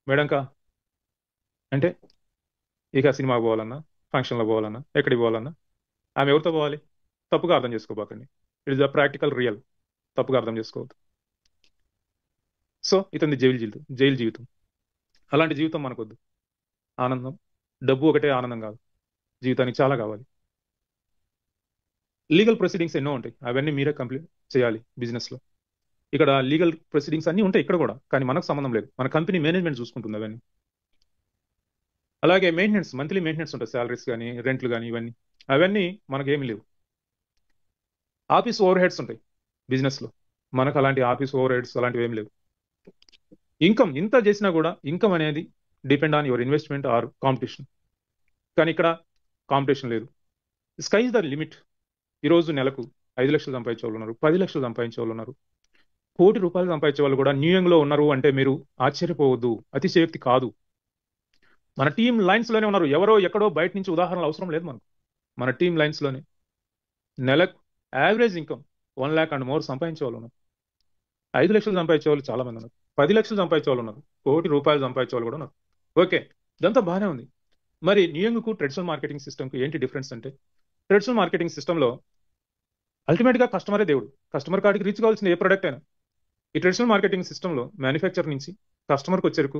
మేడంకా అంటే, ఇక సినిమాకి పోవాలన్నా, ఫంక్షన్లో పోవాలన్నా, ఎక్కడికి పోవాలన్నా ఆమె ఎవరితో పోవాలి. తప్పుగా అర్థం చేసుకోబాకండి. It is the practical real. తప్పుగా అర్థం చేసుకోవద్దు. సో ఇతని జైలు జీవితం. అలాంటి జీవితం మనకొద్దు. ఆనందం, డబ్బు ఒకటే ఆనందం కాదు, జీవితానికి చాలా కావాలి. లీగల్ ప్రొసీడింగ్స్ ఎన్నో ఉంటాయి, అవన్నీ మీరే కంప్లీట్ చేయాలి బిజినెస్లో. ఇక్కడ లీగల్ ప్రొసీడింగ్స్ అన్నీ ఉంటాయి ఇక్కడ కూడా, కానీ మనకు సంబంధం లేదు. మన కంపెనీ మేనేజ్మెంట్ చూసుకుంటుంది అవన్నీ. అలాగే మెయింటెనెన్స్, మంత్లీ మెయింటెనెన్స్ ఉంటాయి, శాలరీస్ కానీ రెంట్లు కానీ ఇవన్నీ, అవన్నీ మనకేమీ లేవు. ఆఫీస్ ఓవర్ హెడ్స్ ఉంటాయి బిజినెస్లో, మనకు అలాంటి ఆఫీస్ ఓవర్ హెడ్స్ అలాంటివి ఏమి లేవు. ఇన్కమ్ ఇంత చేసినా కూడా ఇన్కమ్ అనేది depend on your investment or competition. కానీ ఇక్కడ కాంపిటీషన్ లేదు. Sky is the limit. ఈరోజు నెలకు 5 లక్షలు సంపాదించే వాళ్ళు ఉన్నారు, 10 లక్షలు సంపాదించే వాళ్ళు ఉన్నారు, ₹1,00,00,000 సంపాదించే వాళ్ళు కూడా న్యూయంగ్లో ఉన్నారు. అంటే మీరు ఆశ్చర్యపోవద్దు, అతిశయోక్తి కాదు. మన టీమ్ లైన్స్ లోనే ఉన్నారు. ఎవరో ఎక్కడో బయట నుంచి ఉదాహరణలు అవసరం లేదు మనకు. మన టీమ్ లైన్స్ లోనే నెలకు average income 1 lakh and more సంపాదించే వాళ్ళు ఉన్నారు. 5 లక్షలు సంపాదించే వాళ్ళు చాలా మంది ఉన్నారు, 10 లక్షలు సంపాదించే వాళ్ళు ఉన్నారు, ₹1,00,00,000 సంపాదించే వాళ్ళు కూడా ఉన్నారు. ఓకే, ఇదంతా బాగానే ఉంది. మరి న్యూయంగ్కు ట్రెడిషనల్ మార్కెటింగ్ సిస్టమ్కి ఏంటి డిఫరెన్స్ అంటే, ట్రెడిషనల్ మార్కెటింగ్ సిస్టంలో అల్టిమేట్గా కస్టమరే దేవుడు. కస్టమర్ కాడికి రీచ్ కావాల్సిన ఏ ప్రొడక్ట్ అయినా ఈ ట్రెడిషనల్ మార్కెటింగ్ సిస్టంలో మ్యానుఫ్యాక్చర్ నుంచి కస్టమర్కి వచ్చేరకు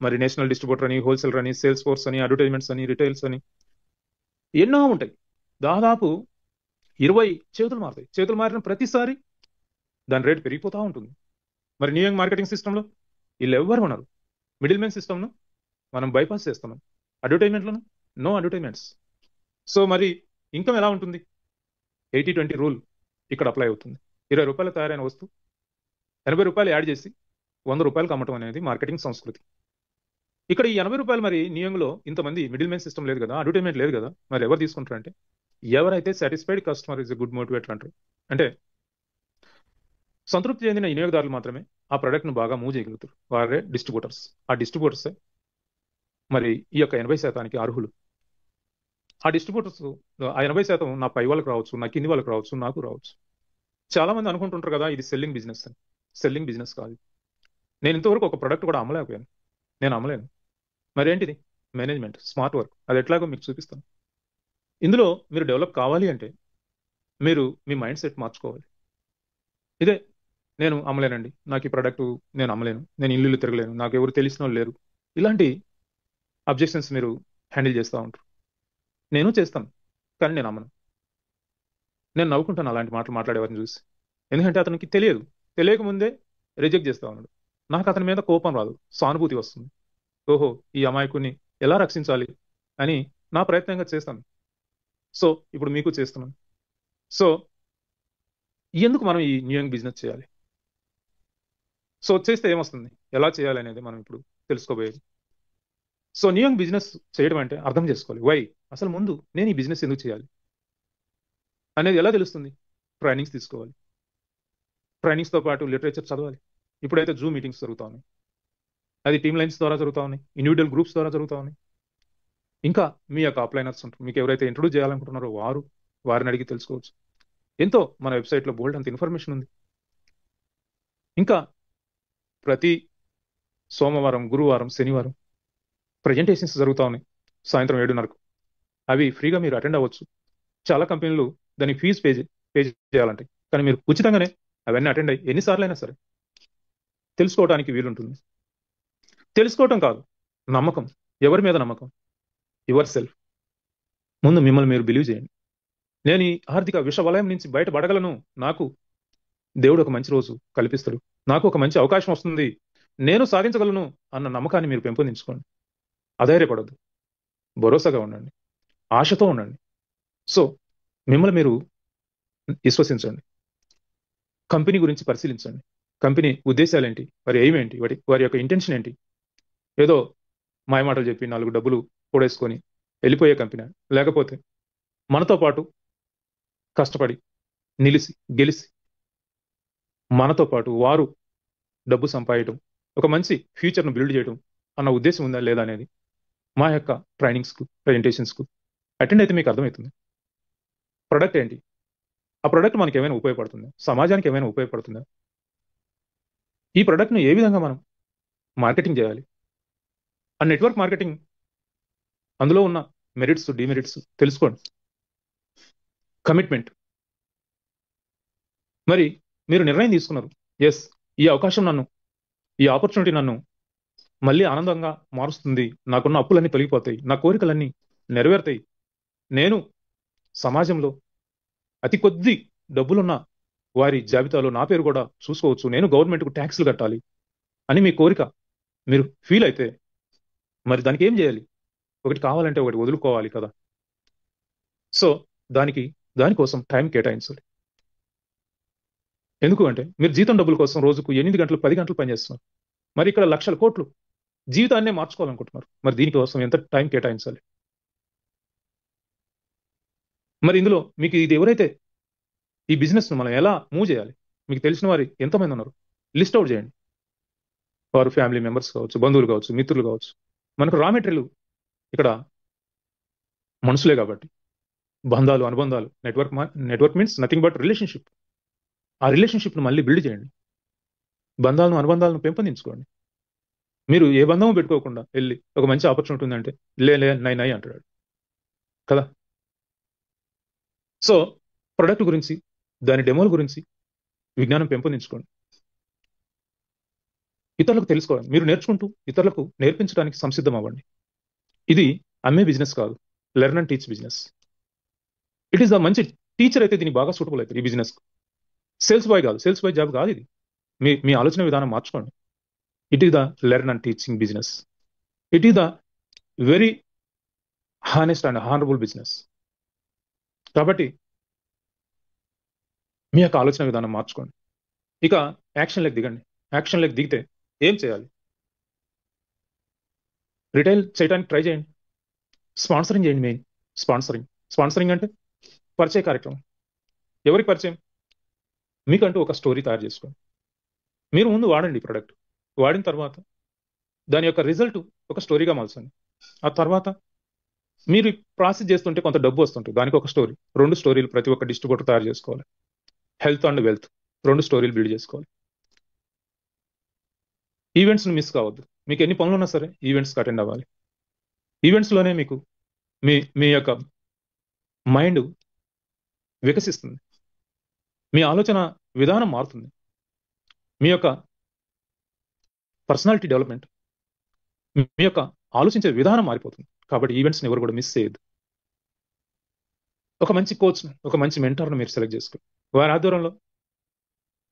మరి నేషనల్ డిస్ట్రిబ్యూటర్ అని, హోల్సేలర్ అని, సేల్స్ ఫోర్స్ అని, అడ్వర్టైజ్మెంట్స్ అని, రిటైల్స్ అని ఎన్నో ఉంటాయి. దాదాపు 20 చేతులు మారుతాయి. చేతులు మారిన ప్రతిసారి దాని రేటు పెరిగిపోతూ ఉంటుంది. మరి న్యూ యంగ్ మార్కెటింగ్ సిస్టంలో వీళ్ళు ఎవ్వరు ఉన్నారు. మిడిల్ మ్యాన్ సిస్టమ్ను మనం బైపాస్ చేస్తున్నాం. అడ్వర్టైజ్మెంట్లను నో అడ్వర్టైజ్మెంట్స్. సో మరి ఇన్కమ్ ఎలా ఉంటుంది? 80-20 రూల్ ఇక్కడ అప్లై అవుతుంది. 20 రూపాయలు తయారైన వస్తువు 80 రూపాయలు యాడ్ చేసి 100 రూపాయలకు అమ్మటం అనేది మార్కెటింగ్ సంస్కృతి. ఇక్కడ ఈ 80 రూపాయలు మరి నియంలో ఇంతమంది మిడిల్ మ్యాన్ సిస్టమ్ లేదు కదా, అడ్వర్టైజ్మెంట్ లేదు కదా, మరి ఎవరు తీసుకుంటారు అంటే ఎవరైతే satisfied customer is a good motivator అంటారు. అంటే సంతృప్తి చెందిన వినియోగదారులు మాత్రమే ఆ ప్రోడక్ట్ను బాగా మూవ్ చేయగలుగుతారు. వారే డిస్ట్రిబ్యూటర్స్. ఆ డిస్ట్రిబ్యూటర్సే మరి ఈ యొక్క 80% అర్హులు. ఆ డిస్ట్రిబ్యూటర్స్ ఆ 80% నా పై వాళ్ళకి రావచ్చు, నా కింది వాళ్ళకి రావచ్చు, నాకు రావచ్చు. చాలా మంది అనుకుంటుంటారు కదా ఇది సెల్లింగ్ బిజినెస్ అని. సెల్లింగ్ బిజినెస్ కాదు. నేను ఇంతవరకు ఒక ప్రోడక్ట్ కూడా అమ్మలేకపోయాను. నేను అమ్మలేను. మరేంటిది? Management, smart work. అది ఎట్లాగో మీకు చూపిస్తాను. ఇందులో మీరు డెవలప్ కావాలి అంటే మీరు మీ మైండ్ సెట్ మార్చుకోవాలి. ఇదే నేను అమ్మలేనండి, నాకు ఈ ప్రోడక్ట్ నేను అమ్మలేను, నేను ఇల్లు తిరగలేను, నాకు ఎవరు తెలిసిన వాళ్ళు లేరు, ఇలాంటి అబ్జెక్షన్స్ మీరు హ్యాండిల్ చేస్తూ ఉంటారు. నేను చేస్తాను, కానీ నేను అమ్మను. నేను నవ్వుకుంటాను అలాంటి మాటలు మాట్లాడేవారిని చూసి. ఎందుకంటే అతనికి తెలియదు. తెలియకముందే రిజెక్ట్ చేస్తా ఉన్నాడు. నాకు అతని మీద కోపం రాదు, సానుభూతి వస్తుంది. ఓహో, ఈ అమాయకుని ఎలా రక్షించాలి అని నా ప్రయత్నంగా చేస్తాను. సో ఇప్పుడు మీకు చేస్తున్నాను. సో ఎందుకు మనం ఈ న్యూ యంగ్ బిజినెస్ చేయాలి? సో చేస్తే ఏమొస్తుంది, ఎలా చేయాలి అనేది మనం ఇప్పుడు తెలుసుకోబోయేది. సో న్యూ యంగ్ బిజినెస్ చేయడం అంటే అర్థం చేసుకోవాలి. వై, అసలు ముందు నేను ఈ బిజినెస్ ఎందుకు చేయాలి అనేది ఎలా తెలుస్తుంది? ట్రైనింగ్స్ తీసుకోవాలి. ట్రైనింగ్స్తో పాటు లిటరేచర్ చదవాలి. ఇప్పుడైతే జూమ్ మీటింగ్స్ జరుగుతూ ఉన్నాయి, అది టీమ్ లైన్స్ ద్వారా జరుగుతూ ఉన్నాయి, ఇండివిజువల్ గ్రూప్స్ ద్వారా జరుగుతూ ఉన్నాయి. ఇంకా మీ యొక్క అప్లైనర్స్ ఉంటారు, మీకు ఎవరైతే ఇంట్రొడ్యూస్ చేయాలనుకుంటున్నారో వారిని అడిగి తెలుసుకోవచ్చు. ఎంతో మన వెబ్సైట్లో బోల్డ్ అంత ఇన్ఫర్మేషన్ ఉంది. ఇంకా ప్రతి సోమవారం, గురువారం, శనివారం ప్రజెంటేషన్స్ జరుగుతూ ఉన్నాయి సాయంత్రం 7:30కు. అవి ఫ్రీగా మీరు అటెండ్ అవ్వచ్చు. చాలా కంపెనీలు దానికి ఫీజు పే చేయాలంటే, కానీ మీరు ఉచితంగానే అవన్నీ అటెండ్ అయ్యి ఎన్నిసార్లు అయినా సరే తెలుసుకోవడానికి వీలుంటుంది. తెలుసుకోవటం కాదు, నమ్మకం. ఎవరి మీద నమ్మకం? Your self. ముందు మిమ్మల్ని మీరు బిలీవ్ చేయండి. నేను ఈ ఆర్థిక విష వలయం నుంచి బయటపడగలను, నాకు దేవుడు ఒక మంచి రోజు కల్పిస్తాడు, నాకు ఒక మంచి అవకాశం వస్తుంది, నేను సాధించగలను అన్న నమ్మకాన్ని మీరు పెంపొందించుకోండి. అధైర్యపడద్దు, భరోసాగా ఉండండి, ఆశతో ఉండండి. సో మిమ్మల్ని మీరు విశ్వసించండి. కంపెనీ గురించి పరిశీలించండి. కంపెనీ ఉద్దేశాలు ఏంటి, వారి ఎయిమ్ ఏంటి, వారి యొక్క ఇంటెన్షన్ ఏంటి? ఏదో మాయమాటలు చెప్పి 4 డబ్బులు కూడేసుకొని వెళ్ళిపోయే కంపెనీ, లేకపోతే మనతో పాటు కష్టపడి నిలిసి గెలిసి మనతో పాటు వారు డబ్బు సంపాదడం, ఒక మంచి ఫ్యూచర్ను బిల్డ్ చేయడం అన్న ఉద్దేశం ఉందా లేదా అనేది మా యొక్క ట్రైనింగ్స్కు, ప్రెజెంటేషన్స్కు అటెండ్ అయితే మీకు అర్థమవుతుంది. ప్రొడక్ట్ ఏంటి, ఆ ప్రొడక్ట్ మనకి ఏమైనా ఉపయోగపడుతుందా, సమాజానికి ఏమైనా ఉపయోగపడుతుందా, ఈ ప్రొడక్ట్ను ఏ విధంగా మనం మార్కెటింగ్ చేయాలి. ఆ నెట్వర్క్ మార్కెటింగ్, అందులో ఉన్న మెరిట్స్, డిమెరిట్స్ తెలుసుకోండి. కమిట్మెంట్. మరి మీరు నిర్ణయం తీసుకున్నారు, ఎస్, ఈ అవకాశం ఈ ఆపర్చునిటీ నన్ను మళ్ళీ ఆనందంగా మారుస్తుంది, నాకున్న అప్పులన్నీ తొలగిపోతాయి, నా కోరికలన్నీ నెరవేరుతాయి, నేను సమాజంలో అతి కొద్ది డబ్బులున్న వారి జాబితాలో నా పేరు కూడా చూసుకోవచ్చు, నేను గవర్నమెంట్కు ట్యాక్స్లు కట్టాలి అని మీ కోరిక మీరు ఫీల్ అయితే మరి దానికి ఏం చేయాలి? ఒకటి కావాలంటే ఒకటి వదులుకోవాలి కదా. సో దానికోసం టైం కేటాయించాలి. ఎందుకు అంటే మీరు జీతం డబ్బుల కోసం రోజుకు 8 గంటలు 10 గంటలు పనిచేస్తున్నారు, మరి ఇక్కడ లక్షల కోట్లు జీవితాన్నే మార్చుకోవాలనుకుంటున్నారు, మరి దీనికోసం ఎంత టైం కేటాయించాలి? మరి ఇందులో మీకు ఇది ఎవరైతే ఈ బిజినెస్ ను మనం ఎలా మూవ్ చేయాలి, మీకు తెలిసిన వారు ఎంతమంది ఉన్నారు, లిస్ట్ అవుట్ చేయండి. వారు ఫ్యామిలీ మెంబర్స్ కావచ్చు, బంధువులు కావచ్చు, మిత్రులు కావచ్చు. మనకు రా మెటీరియల్ ఇక్కడ మనుషులే కాబట్టి బంధాలు, అనుబంధాలు. Network means nothing but relationship. ఆ రిలేషన్షిప్ను మళ్ళీ బిల్డ్ చేయండి, బంధాలను, అనుబంధాలను పెంపొందించుకోండి. మీరు ఏ బంధము పెట్టుకోకుండా వెళ్ళి ఒక మంచి ఆపర్చునిటీ ఉందంటే లే నై అంటాడు కదా. సో ప్రొడక్ట్ గురించి, దాని డెమోల గురించి విజ్ఞానం పెంపొందించుకోండి. ఇతరులకు తెలుసుకోవాలి. మీరు నేర్చుకుంటూ ఇతరులకు నేర్పించడానికి సంసిద్ధం అవ్వండి. ఇది అమ్మే బిజినెస్ కాదు, learn and teach business. It is the మంచి టీచర్ అయితే దీనికి బాగా సూటబుల్ అవుతుంది ఈ బిజినెస్. సేల్స్ బాయ్ కాదు, సేల్స్ బాయ్ జాబ్ కాదు ఇది. మీ మీ ఆలోచన విధానం మార్చుకోండి. It is the learn and teaching business. It is the very honest and honourable business. కాబట్టి మీ యొక్క ఆలోచన విధానం మార్చుకోండి. ఇక యాక్షన్లోకి దిగండి. యాక్షన్లోకి దిగితే ఏం చేయాలి? రిటైల్ చేయడానికి ట్రై చేయండి. స్పాన్సరింగ్ చేయండి. మెయిన్ స్పాన్సరింగ్ అంటే పరిచయ కార్యక్రమం. ఎవరికి పరిచయం? మీకంటూ ఒక స్టోరీ తయారు చేసుకోండి. మీరు ముందు వాడండి ఈ ప్రోడక్ట్. వాడిన తర్వాత దాని యొక్క రిజల్ట్ ఒక స్టోరీగా మలచండి. ఆ తర్వాత మీరు ప్రాసెస్ చేస్తుంటే కొంత డబ్బు వస్తుంటుంది, దానికి ఒక స్టోరీ, 2 స్టోరీలు ప్రతి ఒక్క డిస్ట్రిబ్యూటర్ తయారు చేసుకోవాలి. హెల్త్ అండ్ వెల్త్ 2 స్టోరీలు బిల్డ్ చేసుకోవాలి. ఈవెంట్స్ని మిస్ కావద్దు. మీకు ఎన్ని పనులు ఉన్నా సరే ఈవెంట్స్కి అటెండ్ అవ్వాలి. ఈవెంట్స్లోనే మీకు మీ మీ యొక్క మైండ్ వికసిస్తుంది, మీ ఆలోచన విధానం మారుతుంది, మీ యొక్క పర్సనాలిటీ డెవలప్మెంట్, మీ యొక్క ఆలోచించే విధానం మారిపోతుంది. కాబట్టి ఈవెంట్స్ని ఎవరు కూడా మిస్ చేయొద్దు. ఒక మంచి కోచ్ను, ఒక మంచి మెంటర్ను మీరు సెలెక్ట్ చేసుకోండి. వారి ఆధ్వర్యంలో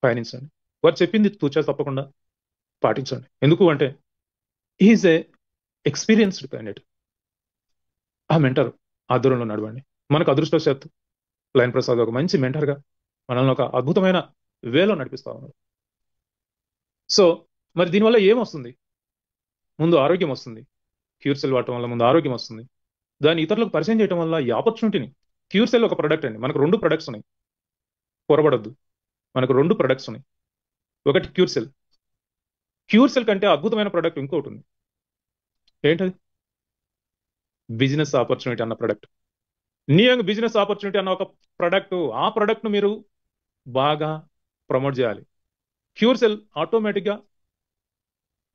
పయనించండి. వారు చెప్పింది తూచా తప్పకుండా పాటించండి. ఎందుకు అంటే ఈజ్ ఏ ఎక్స్పీరియన్స్డ్ క్యాండిడేట్. ఆ మెంటర్ ఆధ్వర్యంలో నడవండి. మనకు అదృష్టవశాత్తు లయన్ ప్రసాద్ ఒక మంచి మెంటర్గా మనల్ని ఒక అద్భుతమైన వేలో నడిపిస్తా ఉన్నారు. సో మరి దీనివల్ల ఏమొస్తుంది? ముందు ఆరోగ్యం వస్తుంది. క్యూర్సెల్ వాడటం వల్ల ముందు ఆరోగ్యం వస్తుంది. దాన్ని ఇతరులకు పరిచయం చేయడం వల్ల ఈ ఆపర్చునిటీని, క్యూర్సెల్ ఒక ప్రొడక్ట్ అండి. మనకు 2 ప్రొడక్ట్స్ ఉన్నాయి, పొరబడద్దు. మనకు 2 ప్రొడక్ట్స్ ఉన్నాయి. ఒకటి క్యూర్సెల్. క్యూర్సెల్ కంటే అద్భుతమైన ప్రొడక్ట్ ఇంకోటి ఉంది. ఏంటది? బిజినెస్ ఆపర్చునిటీ అన్న ప్రొడక్ట్. నియంగ్ బిజినెస్ ఆపర్చునిటీ అన్న ఒక ప్రొడక్ట్. ఆ ప్రొడక్ట్ను మీరు బాగా ప్రమోట్ చేయాలి. క్యూర్సెల్ ఆటోమేటిక్గా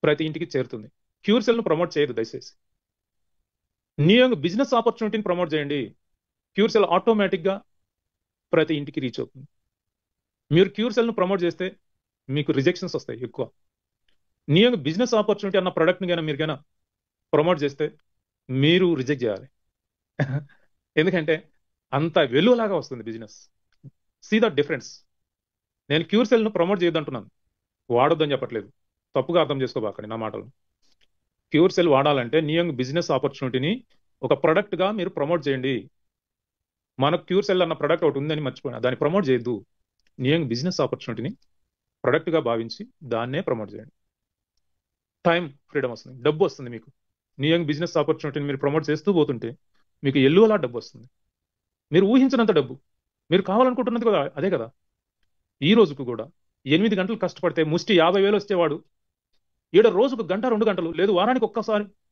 ప్రతి ఇంటికి చేరుతుంది. క్యూర్సెల్ను ప్రమోట్ చేయదు దయచేసి. నియంగ్ బిజినెస్ ఆపర్చునిటీని ప్రమోట్ చేయండి. క్యూర్సెల్ ఆటోమేటిక్గా ప్రతి ఇంటికి రీచ్ అవుతుంది. మీరు క్యూర్సెల్ను ప్రమోట్ చేస్తే మీకు రిజెక్షన్స్ వస్తాయి ఎక్కువ. నియంగ్ బిజినెస్ ఆపర్చునిటీ అన్న ప్రొడక్ట్ని కానీ మీరు కానీ ప్రమోట్ చేస్తే మీరు రిజెక్ట్ చేయాలి. ఎందుకంటే అంత వెలువలాగా వస్తుంది బిజినెస్. See the difference. నేను క్యూర్సెల్ను ప్రమోట్ చేయొద్దంటున్నాను, వాడొద్దని చెప్పట్లేదు. తప్పుగా అర్థం చేసుకోబాకండి నా మాటలు. క్యూర్సెల్ వాడాలంటే నియంగ్ బిజినెస్ ఆపర్చునిటీని ఒక ప్రొడక్ట్గా మీరు ప్రమోట్ చేయండి. మనకు క్యూర్సెల్ అన్న ప్రొడక్ట్ ఒకటి ఉందని మర్చిపోయినా, దాన్ని ప్రమోట్ చేయొద్దు. నియంగ్ బిజినెస్ ఆపర్చునిటీని ప్రొడక్ట్గా భావించి దాన్నే ప్రమోట్ చేయండి. టైం ఫ్రీడమ్ వస్తుంది, డబ్బు వస్తుంది మీకు. నియంగ్ బిజినెస్ ఆపర్చునిటీని మీరు ప్రమోట్ చేస్తూ పోతుంటే మీకు ఎల్లువలా డబ్బు వస్తుంది. మీరు ఊహించినంత డబ్బు. మీరు కావాలనుకుంటున్నది కదా అదే కదా. ఈ రోజుకు కూడా 8 గంటలు కష్టపడితే ముష్టి 50,000 వచ్చేవాడు ఈడ రోజుకు గంట 2 గంటలు లేదు, వారానికి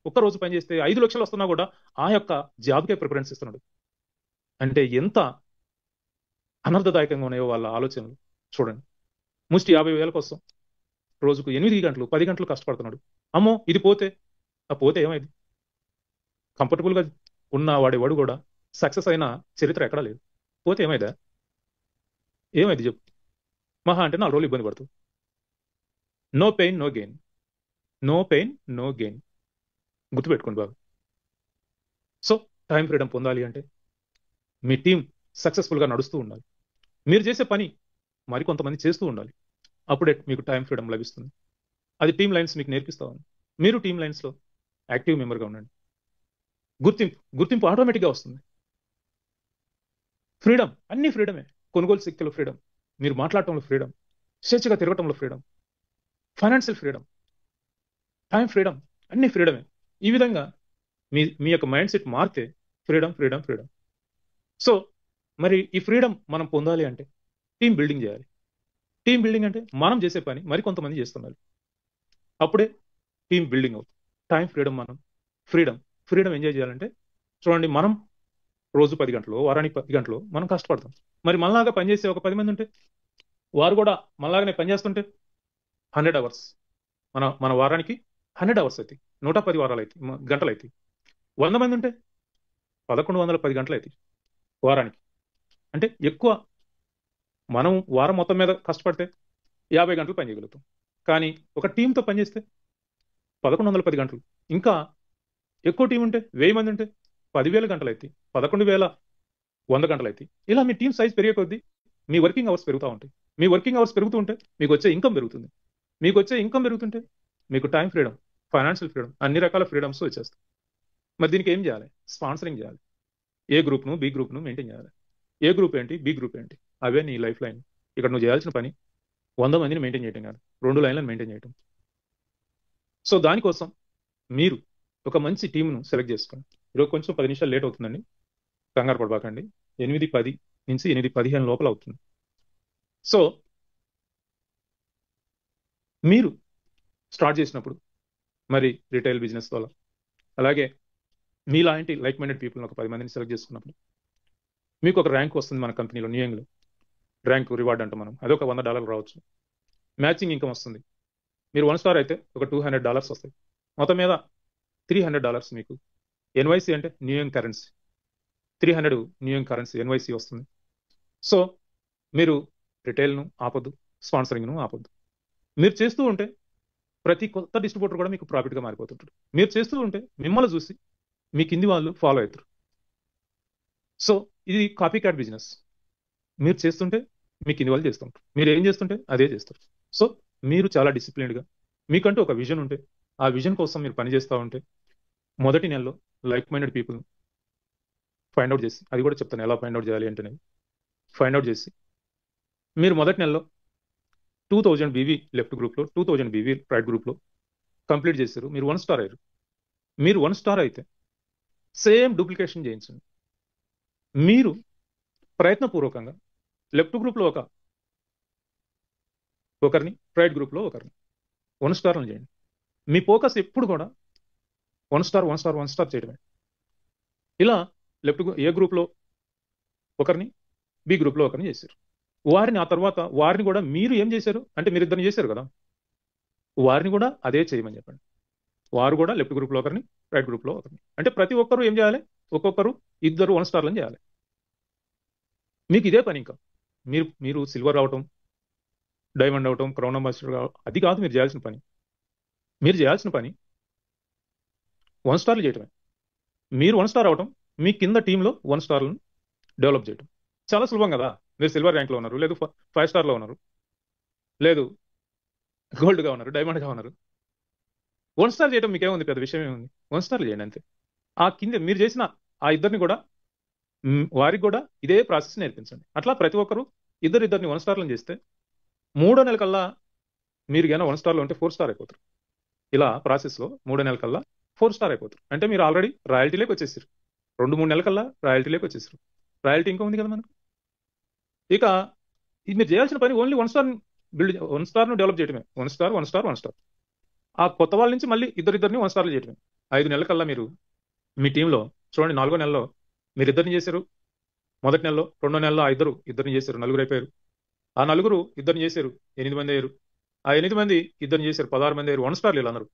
ఒక్క రోజు పనిచేస్తే 5 లక్షలు వస్తున్నా కూడా ఆ యొక్క జాబ్కే ప్రిఫరెన్స్ ఇస్తున్నాడు. అంటే ఎంత అనర్థదాయకంగా ఉన్నాయో వాళ్ళ ఆలోచనలు చూడండి. ముష్టి 50,000 కోసం రోజుకు 8 గంటలు 10 గంటలు కష్టపడుతున్నాడు. అమ్మో ఇది పోతే, ఆ పోతే ఏమైంది? కంఫర్టబుల్గా ఉన్న వాడేవాడు కూడా సక్సెస్ అయిన చరిత్ర ఎక్కడా లేదు. పోతే ఏమైందా? ఏమైంది చెప్పు? మహా అంటే 4 రోజులు ఇబ్బంది పడుతుంది. No pain no gain. No pain no gain. గుర్తుపెట్టుకోండి బాబు. సో టైం ఫ్రీడమ్ పొందాలి అంటే మీ టీం సక్సెస్ఫుల్గా నడుస్తూ ఉండాలి. మీరు చేసే పని మరికొంతమంది చేస్తూ ఉండాలి. అప్పుడే మీకు టైం ఫ్రీడమ్ లభిస్తుంది. అది టీమ్ లైన్స్ మీకు నేర్పిస్తా ఉంది. మీరు టీమ్ లైన్స్లో యాక్టివ్ మెంబర్గా ఉండండి. గుర్తింపు ఆటోమేటిక్గా వస్తుంది. ఫ్రీడమ్, అన్ని ఫ్రీడమే. కొనుగోలు శక్తిలో ఫ్రీడమ్, మీరు మాట్లాడటంలో ఫ్రీడమ్, స్వేచ్ఛగా తిరగటంలో freedom, financial freedom, time freedom, అన్ని ఫ్రీడమే. ఈ విధంగా మీ యొక్క మైండ్ సెట్ మారితే ఫ్రీడమ్ ఫ్రీడమ్ ఫ్రీడమ్. సో మరి ఈ ఫ్రీడమ్ మనం పొందాలి అంటే టీం బిల్డింగ్ చేయాలి. టీం బిల్డింగ్ అంటే మనం చేసే పని మరికొంతమంది చేస్తున్నారు, అప్పుడే టీం బిల్డింగ్ అవుతుంది. టైం ఫ్రీడమ్, మనం ఫ్రీడమ్ ఎంజాయ్ చేయాలంటే చూడండి, మనం రోజు 10 గంటలు, వారానికి 10 గంటలు మనం కష్టపడతాం. మరి మనలాగా పనిచేసే ఒక 10 మంది ఉంటే, వారు కూడా మనలాగానే పనిచేస్తుంటే 100 అవర్స్, మన వారానికి 100 అవర్స్ అవుతాయి. 110 వారాలు అవుతాయి, గంటలు అవుతాయి. 100 మంది ఉంటే 1110 గంటలు అవుతాయి వారానికి. అంటే ఎక్కువ మనం వారం మొత్తం మీద కష్టపడితే 50 గంటలు పని చేయగలుగుతాం. కానీ ఒక టీంతో పనిచేస్తే 1110 గంటలు, ఇంకా ఎక్కువ టీం ఉంటే 1000 మంది ఉంటే 10,000 గంటలు అవుతాయి, 11,100 గంటలు అవుతాయి. ఇలా మీ టీం సైజ్ పెరిగే కొద్దీ మీ వర్కింగ్ అవర్స్ పెరుగుతూ ఉంటాయి. మీ వర్కింగ్ అవర్స్ పెరుగుతూ ఉంటే మీకు వచ్చే ఇన్కమ్ పెరుగుతుంది. మీకు వచ్చే ఇన్కమ్ పెరుగుతుంటే మీకు టైం ఫ్రీడమ్, ఫైనాన్షియల్ ఫ్రీడమ్, అన్ని రకాల ఫ్రీడమ్స్ వచ్చేస్తాయి. మరి దీనికి ఏం చేయాలి? స్పాన్సరింగ్ చేయాలి. ఏ గ్రూప్ను, బి గ్రూప్ను మెయింటైన్ చేయాలి. ఏ గ్రూప్ ఏంటి, బి గ్రూప్ ఏంటి, అవే నీ లైఫ్ లైన్. ఇక్కడ నువ్వు చేయాల్సిన పని 100 మందిని మెయింటైన్ చేయడం కాదు, 2 లైన్లను మెయింటైన్ చేయడం. సో దానికోసం మీరు ఒక మంచి టీంను సెలెక్ట్ చేసుకోండి. ఈరోజు కొంచెం 10 నిమిషాలు లేట్ అవుతుందండి, కంగారు పడబాకండి. 8:10 నుంచి 8:15 లోపల అవుతుంది. సో మీరు స్టార్ట్ చేసినప్పుడు మరి రిటైల్ బిజినెస్ వల్ల, అలాగే మీలాంటి లైక్ మైండెడ్ పీపుల్ ఒక 10 మందిని సెలెక్ట్ చేసుకున్నప్పుడు మీకు ఒక ర్యాంక్ వస్తుంది మన కంపెనీలో, న్యూయంగ్లో ర్యాంక్ రివార్డ్ అంటాం మనం. అదొక $100 రావచ్చు. మ్యాచింగ్ ఇన్కమ్ వస్తుంది. మీరు 1 స్టార్ అయితే ఒక $200 వస్తాయి. మొత్తం మీద $300 మీకు ఎన్వైసీ అంటే న్యూయంగ్ కరెన్సీ, 300 న్యూయంగ్ కరెన్సీ ఎన్వైసీ వస్తుంది. సో మీరు రిటైల్ను ఆపొద్దు, స్పాన్సరింగ్ను ఆపొద్దు. మీరు చేస్తూ ఉంటే ప్రతి కొత్త డిస్ట్రిబ్యూటర్ కూడా మీకు ప్రాఫిట్గా మారిపోతుంటాడు. మీరు చేస్తూ ఉంటే మిమ్మల్ని చూసి మీ కింది వాళ్ళు ఫాలో అవుతారు. సో ఇది కాపీ క్యాట్ బిజినెస్. మీరు చేస్తుంటే మీ కింది వాళ్ళు చేస్తుంటారు, మీరు ఏం చేస్తుంటే అదే చేస్తారు. సో మీరు చాలా డిసిప్లిన్డ్గా, మీకంటూ ఒక విజన్ ఉంటే ఆ విజన్ కోసం మీరు పనిచేస్తూ ఉంటే మొదటి నెలలో like minded people find out చేసి, అది కూడా చెప్తాను ఎలా ఫైండ్ అవుట్ చేయాలి అంటే, ఫైండ్ అవుట్ చేసి మీరు మొదటి నెలలో 2000 బీవీ లెఫ్ట్ గ్రూప్లో, 2000 బీవీ రైట్ గ్రూప్లో కంప్లీట్ చేశారు. మీరు 1 స్టార్ అయ్యారు. మీరు 1 స్టార్ అయితే సేమ్ డూప్లికేషన్ చేయించండి. మీరు ప్రయత్నపూర్వకంగా లెఫ్ట్ గ్రూప్లో ఒకరిని, రైట్ గ్రూప్లో ఒకరిని 1 స్టార్లను చేయండి. మీ ఫోకస్ ఎప్పుడు కూడా 1 స్టార్ 1 స్టార్ 1 స్టార్ చేయడమే. ఇలా ఏ గ్రూప్లో ఒకరిని, బి గ్రూప్లో ఒకరిని చేశారు. వారిని ఆ తర్వాత వారిని కూడా మీరు ఏం చేశారు అంటే, మీరు ఇద్దరిని చేశారు కదా, వారిని కూడా అదే చేయమని చెప్పండి. వారు కూడా లెఫ్ట్ గ్రూప్లో ఒకరిని, రైట్ గ్రూప్లో ఒకరిని. అంటే ప్రతి ఒక్కరు ఏం చేయాలి? ఒక్కొక్కరు 2 1 స్టార్లను చేయాలి. మీకు ఇదే పని. ఇంకా మీరు సిల్వర్ అవటం, డైమండ్ అవటం, క్రౌన్ అంబాసిడర్ అది కాదు మీరు చేయాల్సిన పని. మీరు చేయాల్సిన పని 1 స్టార్లు చేయటమే. మీరు 1 స్టార్ అవటం, మీ కింద టీంలో 1 స్టార్లను డెవలప్ చేయటం చాలా సులభం కదా. మీరు సిల్వర్ ర్యాంక్లో ఉన్నారు, లేదు 5 స్టార్లో ఉన్నారు, లేదు గోల్డ్గా ఉన్నారు, డైమండ్గా ఉన్నారు. 1 స్టార్ చేయడం మీకేముంది, పెద్ద విషయం ఏముంది? 1 స్టార్లు చేయండి అంతే. ఆ కింద మీరు చేసిన ఆ ఇద్దరిని కూడా వారికి కూడా ఇదే ప్రాసెస్ నేర్పించండి. అట్లా ప్రతి ఒక్కరు ఇద్దరిని 1 స్టార్లను చేస్తే 3వ నెల కల్లా మీరు కానీ 1 స్టార్లో ఉంటే 4 స్టార్ అయిపోతారు. ఇలా ప్రాసెస్లో 3వ నెల కల్లా 4 స్టార్ అయిపోతారు. అంటే మీరు ఆల్రెడీ రాయల్టీలోకి వచ్చేసారు. 2-3 నెలల కల్లా రాయల్టీలోకి వచ్చేసారు. రాయల్టీ ఇంకా ఉంది కదా మనకు. ఇక ఇది మీరు చేయాల్సిన పని ఓన్లీ 1 స్టార్ బిల్డ్, 1 స్టార్ను డెవలప్ చేయడమే. 1 స్టార్ 1 స్టార్ 1 స్టార్. ఆ కొత్త వాళ్ళ నుంచి మళ్ళీ ఇద్దరిని 1 స్టార్లు చేయడమే. 5 నెలల కల్లా మీరు మీ టీంలో చూడండి, 4వ నెలలో మీరు ఇద్దరిని చేశారు. మొదటి నెలలో, 2వ నెలలో ఆ ఇద్దరిని చేశారు, 4 అయిపోయారు. ఆ 4 ఇద్దరిని చేశారు, 8 మంది అయ్యారు. ఆ 8 మంది ఇద్దరిని చేశారు, 16 మంది అయ్యారు. 1 స్టార్లు ఇలా అందరూ.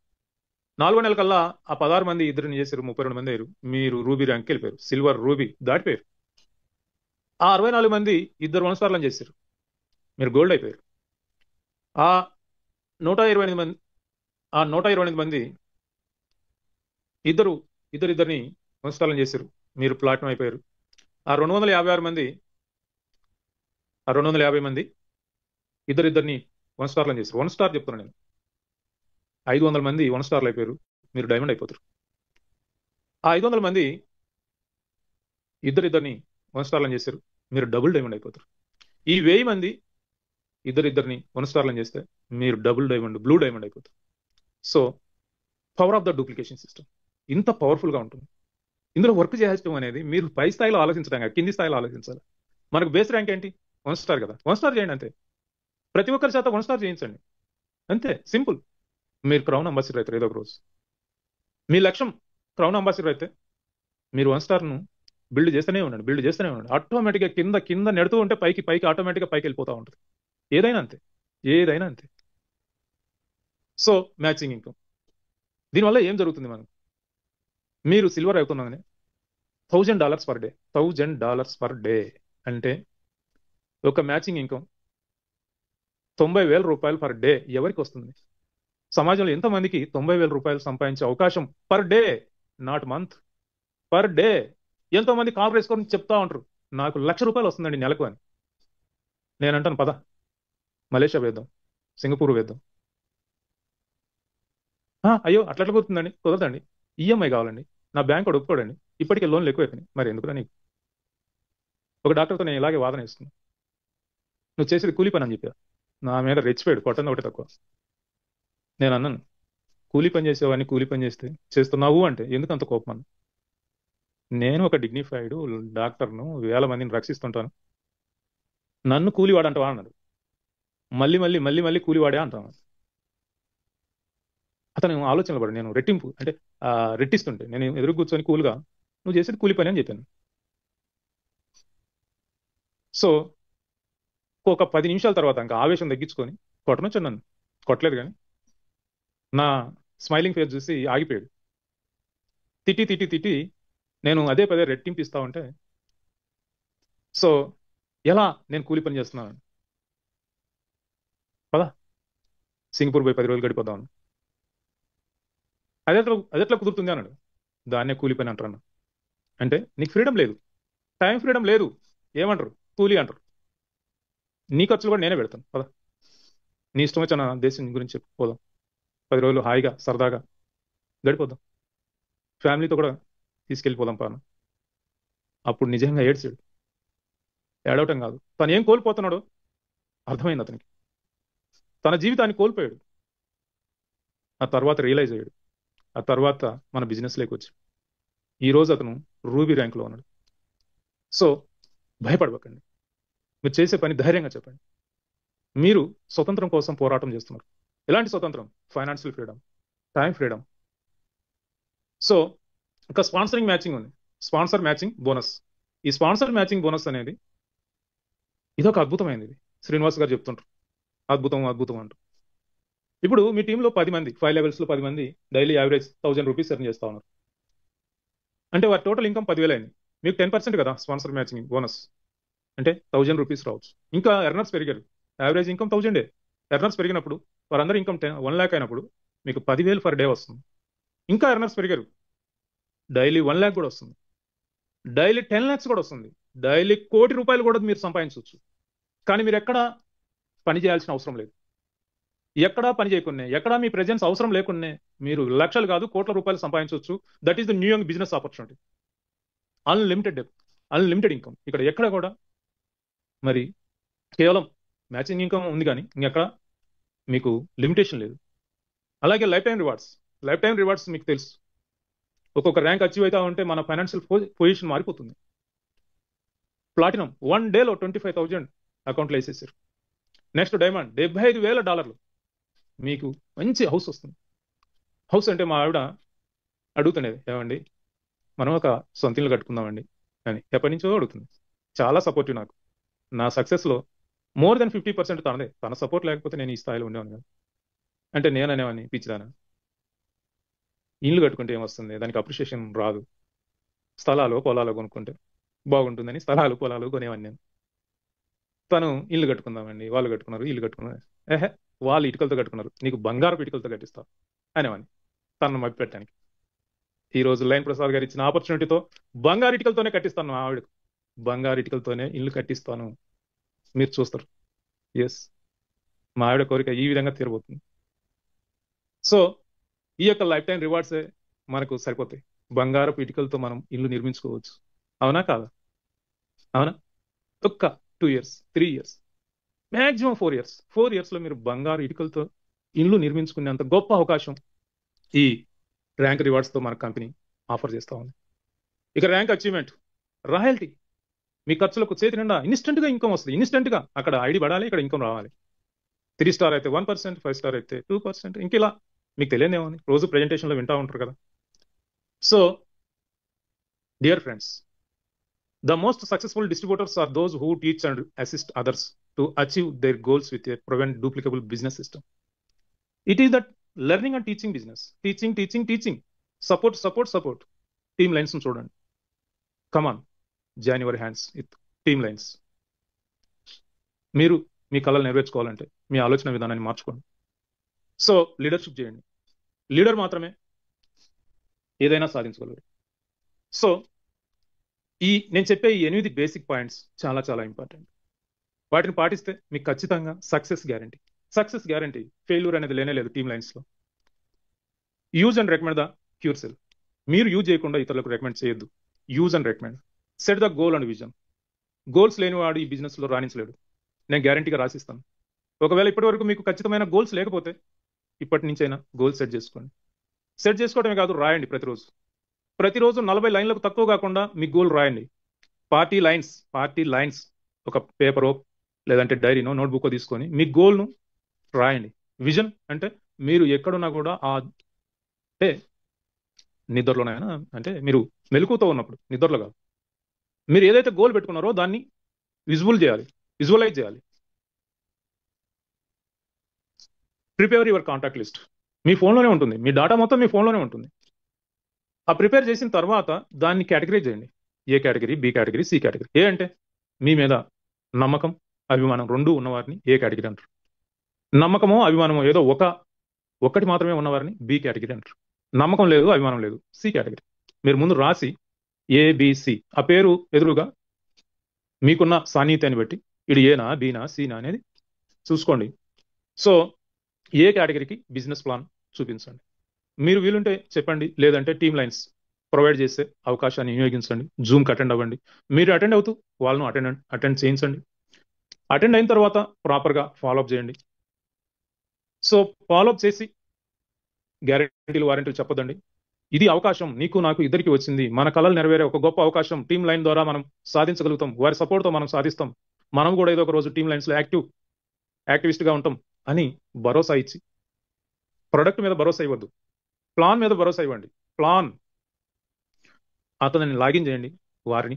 4వ నెల కల్లా ఆ 16 మంది ఇద్దరిని చేశారు, 32 మంది అయ్యారు. మీరు రూబీ ర్యాంక్కి వెళ్ళిపోయారు, సిల్వర్ రూబీ దాటిపోయారు. ఆ 64 మంది 1 స్టార్లను చేశారు, మీరు గోల్డ్ అయిపోయారు. ఆ 128 మంది, ఆ 128 మంది ఇద్దరిని 1 స్టార్లను చేశారు, మీరు ప్లాటినం అయిపోయారు. ఆ 256 మంది, ఆ 250 మంది ఇద్దరిని 1 స్టార్లను చేశారు. 1 స్టార్ చెప్తున్నాను నేను. 500 మంది 1 స్టార్లు అయిపోయారు, మీరు డైమండ్ అయిపోతారు. ఆ 500 మంది ఇద్దరిని 1 స్టార్లను చేశారు, మీరు డబుల్ డైమండ్ అయిపోతారు. ఈ 1000 మంది ఇద్దరిని 1 స్టార్లను చేస్తే మీరు డబుల్ డైమండ్, బ్లూ డైమండ్ అయిపోతారు. So power of the duplication system ఇంత పవర్ఫుల్గా ఉంటుంది. ఇందులో వర్క్ చేయడం అనేది మీరు పై స్థాయిలో ఆలోచించడం కాదు, కింది స్థాయిలో ఆలోచించాలి. మనకు బేస్ ర్యాంక్ ఏంటి? 1 స్టార్ కదా. 1 స్టార్ చేయండి అంతే. ప్రతి ఒక్కరి చేత 1 స్టార్ చేయించండి అంతే, సింపుల్. మీరు క్రౌన్ అంబాసిడర్ అవుతారు ఏదో ఒక రోజు. మీ లక్ష్యం క్రౌన్ అంబాసిడర్ అయితే మీరు 1 స్టార్ను బిల్డ్ చేస్తూనే ఉండండి. ఆటోమేటిక్గా కింద కింద నెడుతూ ఉంటే పైకి ఆటోమేటిక్గా పైకి వెళ్ళిపోతూ ఉంటుంది. ఏదైనా అంతే. సో మ్యాచింగ్ ఇన్కమ్, దీనివల్ల ఏం జరుగుతుంది? మీరు సిల్వర్ అవుతున్నామని $1,000 పర్ డే, $1,000 పర్ డే అంటే ఒక మ్యాచింగ్ ఇన్కమ్ 90,000 పర్ డే ఎవరికి వస్తుంది? సమాజంలో ఎంతమందికి 90,000 సంపాదించే అవకాశం per day, not month, per day? ఎంతో మంది కాల్ వేసుకొని చెప్తా ఉంటారు, నాకు ₹1,00,000 వస్తుందండి నెలకు అని. నేను అంటాను, పద మలేషియా వేద్దాం, సింగపూర్ వేద్దాం. అయ్యో అట్లా కుదురుతుందండి? కుదరదండి, ఈఎంఐ కావాలండి, నా బ్యాంక్ వాడు ఒప్పుకోడండి, ఇప్పటికే లోన్లు ఎక్కువైపోయినాయి. మరి ఎందుకురా నీకు? ఒక డాక్టర్తో నేను ఇలాగే వాదన ఇస్తున్నాను, నువ్వు చేసేది కూలి పని అని చెప్పా. నా మీద రెచ్చిపోయాడు, కొట్టంది ఒకటి తక్కువ. నేను అన్నాను, కూలి పని చేసేవాడిని కూలి పని చేస్తున్నావు అంటే ఎందుకు అంత కోపం అన్న? నేను ఒక డిగ్నిఫైడ్ డాక్టర్ను, వేల మందిని రక్షిస్తుంటాను, నన్ను కూలివాడు అంటావా అన్నాడు. మళ్ళీ మళ్ళీ మళ్ళీ మళ్ళీ కూలివాడే అంటాను. అతను ఆలోచనలు పడు, నేను రెట్టింపు అంటే రెట్టిస్తుంటే నేను ఎదురు కూర్చొని కూల్గా, నువ్వు చేసేది కూలి పని అని చెప్పాను. సో ఒక 10 నిమిషాల తర్వాత ఇంకా ఆవేశం తగ్గించుకొని కొట్టనొచ్చు, నన్ను కొట్టలేదు, కానీ నా స్మైలింగ్ ఫేస్ చూసి ఆగిపోయాడు. తిట్టి తిట్టి తిట్టి నేను అదే పదే రెట్టింపు ఇస్తా ఉంటే, సో ఎలా నేను కూలి పని చేస్తున్నాను, పదా సింగపూర్ పోయి 10 రోజులు గడిపోదాం. అదెట్లా కుదురుతుంది అన్నాడు. దాన్నే కూలి పని అంటారు. అంటే నీకు ఫ్రీడమ్ లేదు, టైం ఫ్రీడమ్ లేదు, ఏమంటారు? కూలీ అంటారు. నీ ఖర్చులు కూడా నేనే పెడతాను, పదా నీ ఇష్టం వచ్చిన దేశం గురించి పోదాం, 10 రోజులు హాయిగా సరదాగా గడిపోదాం, ఫ్యామిలీతో కూడా తీసుకెళ్ళిపోదాం పాను. అప్పుడు నిజంగా ఏడ్చాడు. ఏడవటం కాదు, తను ఏం కోల్పోతున్నాడో అర్థమైంది అతనికి. తన జీవితాన్ని కోల్పోయాడు. ఆ తర్వాత రియలైజ్ అయ్యాడు. ఆ తర్వాత మన బిజినెస్ లేకి వచ్చి ఈ రోజు అతను రూబీ ర్యాంక్లో ఉన్నాడు. సో భయపడవకండి, మీరు చేసే పని ధైర్యంగా చెప్పండి. మీరు స్వతంత్రం కోసం పోరాటం చేస్తున్నారు. ఎలాంటి స్వతంత్రం? Financial freedom, time freedom. So ఒక స్పాన్సరింగ్ మ్యాచింగ్ ఉంది, స్పాన్సర్ మ్యాచింగ్ బోనస్. ఈ స్పాన్సర్ మ్యాచింగ్ బోనస్ అనేది ఇదొక అద్భుతమైనది. ఇది శ్రీనివాస్ గారు చెప్తుంటారు, అద్భుతం అద్భుతం అంటారు. ఇప్పుడు మీ టీంలో 10 మంది, 5 లెవెల్స్లో 10 మంది డైలీ యావరేజ్ ₹1,000 ఎర్న్ చేస్తా ఉన్నారు. అంటే వారి టోటల్ ఇన్కమ్ 10,000 అయింది. మీకు 10% కదా స్పాన్సర్ మ్యాచింగ్ బోనస్, అంటే ₹1,000 రావచ్చు. ఇంకా ఎర్నర్స్ పెరిగారు, యావరేజ్ ఇన్కమ్ 1,000. ఎర్నర్స్ పెరిగినప్పుడు వారందరూ ఇన్కమ్ 1 lakh అయినప్పుడు మీకు 10,000 పర్ డే వస్తుంది. ఇంకా ఎర్నర్స్ పెరిగారు, డైలీ 1 lakh కూడా వస్తుంది, డైలీ 10 lakhs కూడా వస్తుంది, డైలీ ₹1,00,00,000 కూడా మీరు సంపాదించవచ్చు. కానీ మీరు ఎక్కడ పని చేయాల్సిన అవసరం లేదు, ఎక్కడా పని చేయకున్నే, ఎక్కడా మీ ప్రెజెన్స్ అవసరం లేకున్నే మీరు లక్షలు కాదు ₹1,00,00,000 సంపాదించవచ్చు. That is the new young business opportunity. Unlimited depth, unlimited income. ఇక్కడ ఎక్కడ కూడా మరి కేవలం మ్యాచింగ్ ఇన్కమ్ ఉంది, కానీ ఇంకెక్కడ మీకు లిమిటేషన్ లేదు. అలాగే life time rewards. Life time rewards మీకు తెలుసు, ఒక్కొక్క ర్యాంక్ అచీవ్ అవుతా ఉంటే మన ఫైనాన్షియల్ పొజిషన్ మారిపోతుంది. ప్లాటినం 1 డేలో 25,000 అకౌంట్లో వేసేసారు. నెక్స్ట్ డైమండ్ $75,000, మీకు మంచి హౌస్ వస్తుంది. హౌస్ అంటే మా ఆవిడ అడుగుతుండేది, ఏమండి మనం ఒక సొంత ఇల్లు కట్టుకుందామండి అని ఎప్పటి నుంచో అడుగుతుంది. చాలా సపోర్టివ్ నాకు. నా సక్సెస్లో మోర్ దెన్ 50% తనదే. తన సపోర్ట్ లేకపోతే నేను ఈ స్థాయిలో ఉండేవాను కదా. అంటే నేను అనేవాడిని, పిచ్చిదానా, ఇల్లు కట్టుకుంటే ఏమొస్తుంది, దానికి అప్రిషియేషన్ రాదు, స్థలాలు పొలాలు కొనుక్కుంటే బాగుంటుందని స్థలాలు పొలాలు కొనేవాడిని నేను. తను ఇల్లు కట్టుకుందామండి, వాళ్ళు కట్టుకున్నారు, ఇల్లు కట్టుకున్నారు, ఏహే వాళ్ళు ఇటుకలతో కట్టుకున్నారు, నీకు బంగారపు ఇటుకలతో కట్టిస్తావు అనేవాడిని, తనను మభ్య పెట్టడానికి. ఈ రోజు లైన్ ప్రసాద్ గారు ఇచ్చిన ఆపర్చునిటీతో బంగారు ఇటుకలతోనే కట్టిస్తాను, మా ఆవిడకు బంగారు ఇటుకలతోనే ఇల్లు కట్టిస్తాను, మీరు చూస్తారు. ఎస్, మా ఆవిడ కోరిక ఈ విధంగా తీరబోతుంది. సో ఈ యొక్క లైఫ్ టైం రివార్డ్సే మనకు సరిపోతాయి. బంగారపు ఇటుకలతో మనం ఇల్లు నిర్మించుకోవచ్చు, అవునా కాదా? అవునా? ఒక్క 2 years, 3 years, మ్యాక్సిమం 4 years, 4 yearsలో మీరు బంగారు ఇటుకలతో ఇల్లు నిర్మించుకునేంత గొప్ప అవకాశం ఈ ర్యాంక్ రివార్డ్స్తో మన కంపెనీ ఆఫర్ చేస్తూ ఉంది. ఇక ర్యాంక్ అచీవ్మెంట్, రాయల్టీ. మీ ఖర్చులకు చేతి నిండా ఇన్స్టెంట్గా ఇన్కమ్ వస్తుంది. ఇన్స్టెంట్గా అక్కడ ఐడి పడాలి, ఇక్కడ ఇన్కమ్ రావాలి. 3 స్టార్ అయితే 1%, 5 స్టార్ అయితే 2%, ఇంకెలా మీకు తెలియదేమని రోజు ప్రెజెంటేషన్లో వింటూ ఉంటారు కదా. So dear friends, the most successful distributors are those who teach and assist others to achieve their goals with a proven duplicable business system. It is that learning and teaching business. Teaching. Support. Team lines చూడండి. Come on, join your hands with team lines. మీరు మీ కళలు నెరవేర్చుకోవాలంటే మీ ఆలోచన విధానాన్ని మార్చుకోండి. So leadership చేయండి. Leader మాత్రమే ఏదైనా సాధించగలరు. సో నేను చెప్పే ఈ 8 బేసిక్ పాయింట్స్ చాలా చాలా ఇంపార్టెంట్. వాటిని పాటిస్తే మీకు ఖచ్చితంగా success guarantee. Success guarantee, failure అనేది లేనే లేదు టీమ్ లైన్స్ లో. Use and recommend the cure cell. మీరు యూజ్ చేయకుండా ఇతరులకు రికమెండ్ చేయొద్దు. Use and recommend. Set the goal and vision. Goals లేనివాడు ఈ బిజినెస్ లో రాణించలేడు. నేను గ్యారంటీగా రాసిస్తాను. ఒకవేళ ఇప్పటి వరకు మీకు ఖచ్చితమైన గోల్స్ లేకపోతే ఇప్పటి నుంచైనా గోల్ సెట్ చేసుకోండి. సెట్ చేసుకోవడమే కాదు, రాయండి. ప్రతిరోజు 40 లైన్లకు తక్కువ కాకుండా మీ గోల్ రాయండి. పార్టీ లైన్స్ ఒక పేపరో లేదంటే డైరీనో నోట్బుక్ తీసుకొని మీ గోల్ను రాయండి. విజన్ అంటే మీరు ఎక్కడున్నా కూడా అంటే నిద్రలోనైనా, అంటే మీరు మెలకువతో ఉన్నప్పుడు, నిద్రలో కాదు, మీరు ఏదైతే గోల్ పెట్టుకున్నారో దాన్ని విజువలైజ్ చేయాలి. Prepare your contact list. మీ ఫోన్లోనే ఉంటుంది, మీ డేటా మొత్తం మీ ఫోన్లోనే ఉంటుంది. ఆ ప్రిపేర్ చేసిన తర్వాత దాన్ని కేటగిరైజ్ చేయండి. A category, B category, C category. A అంటే మీ మీద నమ్మకం, అభిమానం రెండూ ఉన్నవారిని ఏ కేటగిరీ అంటారు. నమ్మకమో అభిమానమో ఏదో ఒక్కటి మాత్రమే ఉన్నవారిని బి కేటగిరీ అంటారు. నమ్మకం లేదు, అభిమానం లేదు, సి కేటగిరీ. మీరు ముందు రాసి ఏబిసి ఆ పేరు ఎదురుగా మీకున్న సాన్నిహిత్యాన్ని బట్టి ఇది ఏనా, బీనా, సీనా అనేది చూసుకోండి. సో ఏ కేటగిరీకి బిజినెస్ ప్లాన్ చూపించండి. మీరు వీలుంటే చెప్పండి, లేదంటే టీమ్ లైన్స్ ప్రొవైడ్ చేసే అవకాశాన్ని వినియోగించండి. జూమ్కి అటెండ్ అవ్వండి. మీరు అటెండ్ అవుతూ వాళ్ళను అటెండ్ చేయించండి. అటెండ్ అయిన తర్వాత ప్రాపర్గా ఫాలోఅప్ చేయండి. సో ఫాలోఅప్ చేసి గ్యారెంటీలు వారంటీలు చెప్పదండి. ఇది అవకాశం నీకు నాకు ఇద్దరికి వచ్చింది, మన కళలు నెరవేరే ఒక గొప్ప అవకాశం, టీమ్ లైన్ ద్వారా మనం సాధించగలుగుతాం, వారి సపోర్ట్తో మనం సాధిస్తాం, మనం కూడా ఏదో ఒక రోజు టీమ్ లైన్స్ లో యాక్టివిస్ట్గా ఉంటాం అని భరోసా ఇచ్చి, ప్రొడక్ట్ మీద భరోసా ఇవ్వద్దు, ప్లాన్ మీద భరోసా ఇవ్వండి. ప్లాన్ అతన్ని లాగిన్ చేయండి, వారిని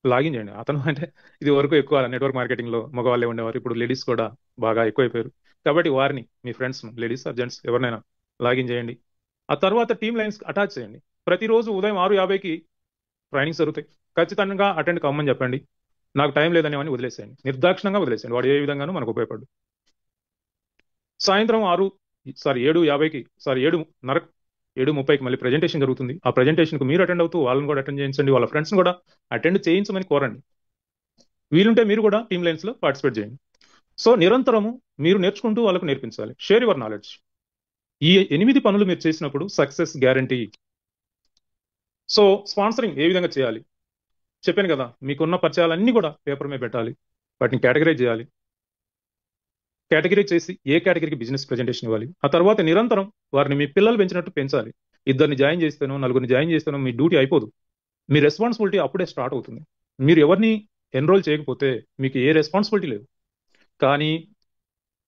లాగిన్ చేయండి. అతను అంటే ఇది వరకు ఎక్కువ నెట్వర్క్ మార్కెటింగ్ లో మగవాళ్ళే ఉండేవారు, ఇప్పుడు లేడీస్ కూడా బాగా ఎక్కువైపోయారు. కాబట్టి వారిని, మీ ఫ్రెండ్స్, లేడీస్ ఆర్ జెంట్స్ ఎవరినైనా లాగిన్ చేయండి. ఆ తర్వాత టీమ్ లైన్స్ అటాచ్ చేయండి. ప్రతిరోజు ఉదయం 6:50కి ట్రైనింగ్స్ జరుగుతాయి. ఖచ్చితంగా అటెండ్ కమ్మని చెప్పండి. నాకు టైం లేదని అని వదిలేసేయండి, నిర్దాక్షిణంగా వదిలేసేయండి. వాడు ఏ విధంగానూ మనకు ఉపయోగపడు. సాయంత్రం 7:50కి 7:30కి మళ్ళీ ప్రెజెంటేషన్ జరుగుతుంది. ఆ ప్రెజెంటేషన్కి మీరు అటెండ్ అవుతూ వాళ్ళని కూడా అటెండ్ చేయించండి, వాళ్ళ ఫ్రెండ్స్ని కూడా అటెండ్ చేయించమని కోరండి. వీలుంటే మీరు కూడా టీమ్ లైన్స్ లో పార్టిసిపేట్ చేయండి. సో నిరంతరము మీరు నేర్చుకుంటూ వాళ్ళకు నేర్పించాలి. Share your knowledge. ఈ 8 పనులు మీరు చేసినప్పుడు సక్సెస్ గ్యారంటీ. సో స్పాన్సరింగ్ ఏ విధంగా చేయాలి చెప్పాను కదా. మీకున్న పరిచయాలన్నీ కూడా పేపర్ మీద పెట్టాలి, వాటిని కేటగరైజ్ చేయాలి. కేటగిరీ చేసి ఏ కేటగిరీకి బిజినెస్ ప్రెజెంటేషన్ ఇవ్వాలి. ఆ తర్వాత నిరంతరం వారిని మీ పిల్లలు పెంచినట్టు పెంచాలి. 2 జాయిన్ చేస్తాను, 4 జాయిన్ చేస్తాను, మీ డ్యూటీ అయిపోదు. మీ రెస్పాన్సిబిలిటీ అప్పుడే స్టార్ట్ అవుతుంది. మీరు ఎవరిని ఎన్రోల్ చేయకపోతే మీకు ఏ రెస్పాన్సిబిలిటీ లేదు. కానీ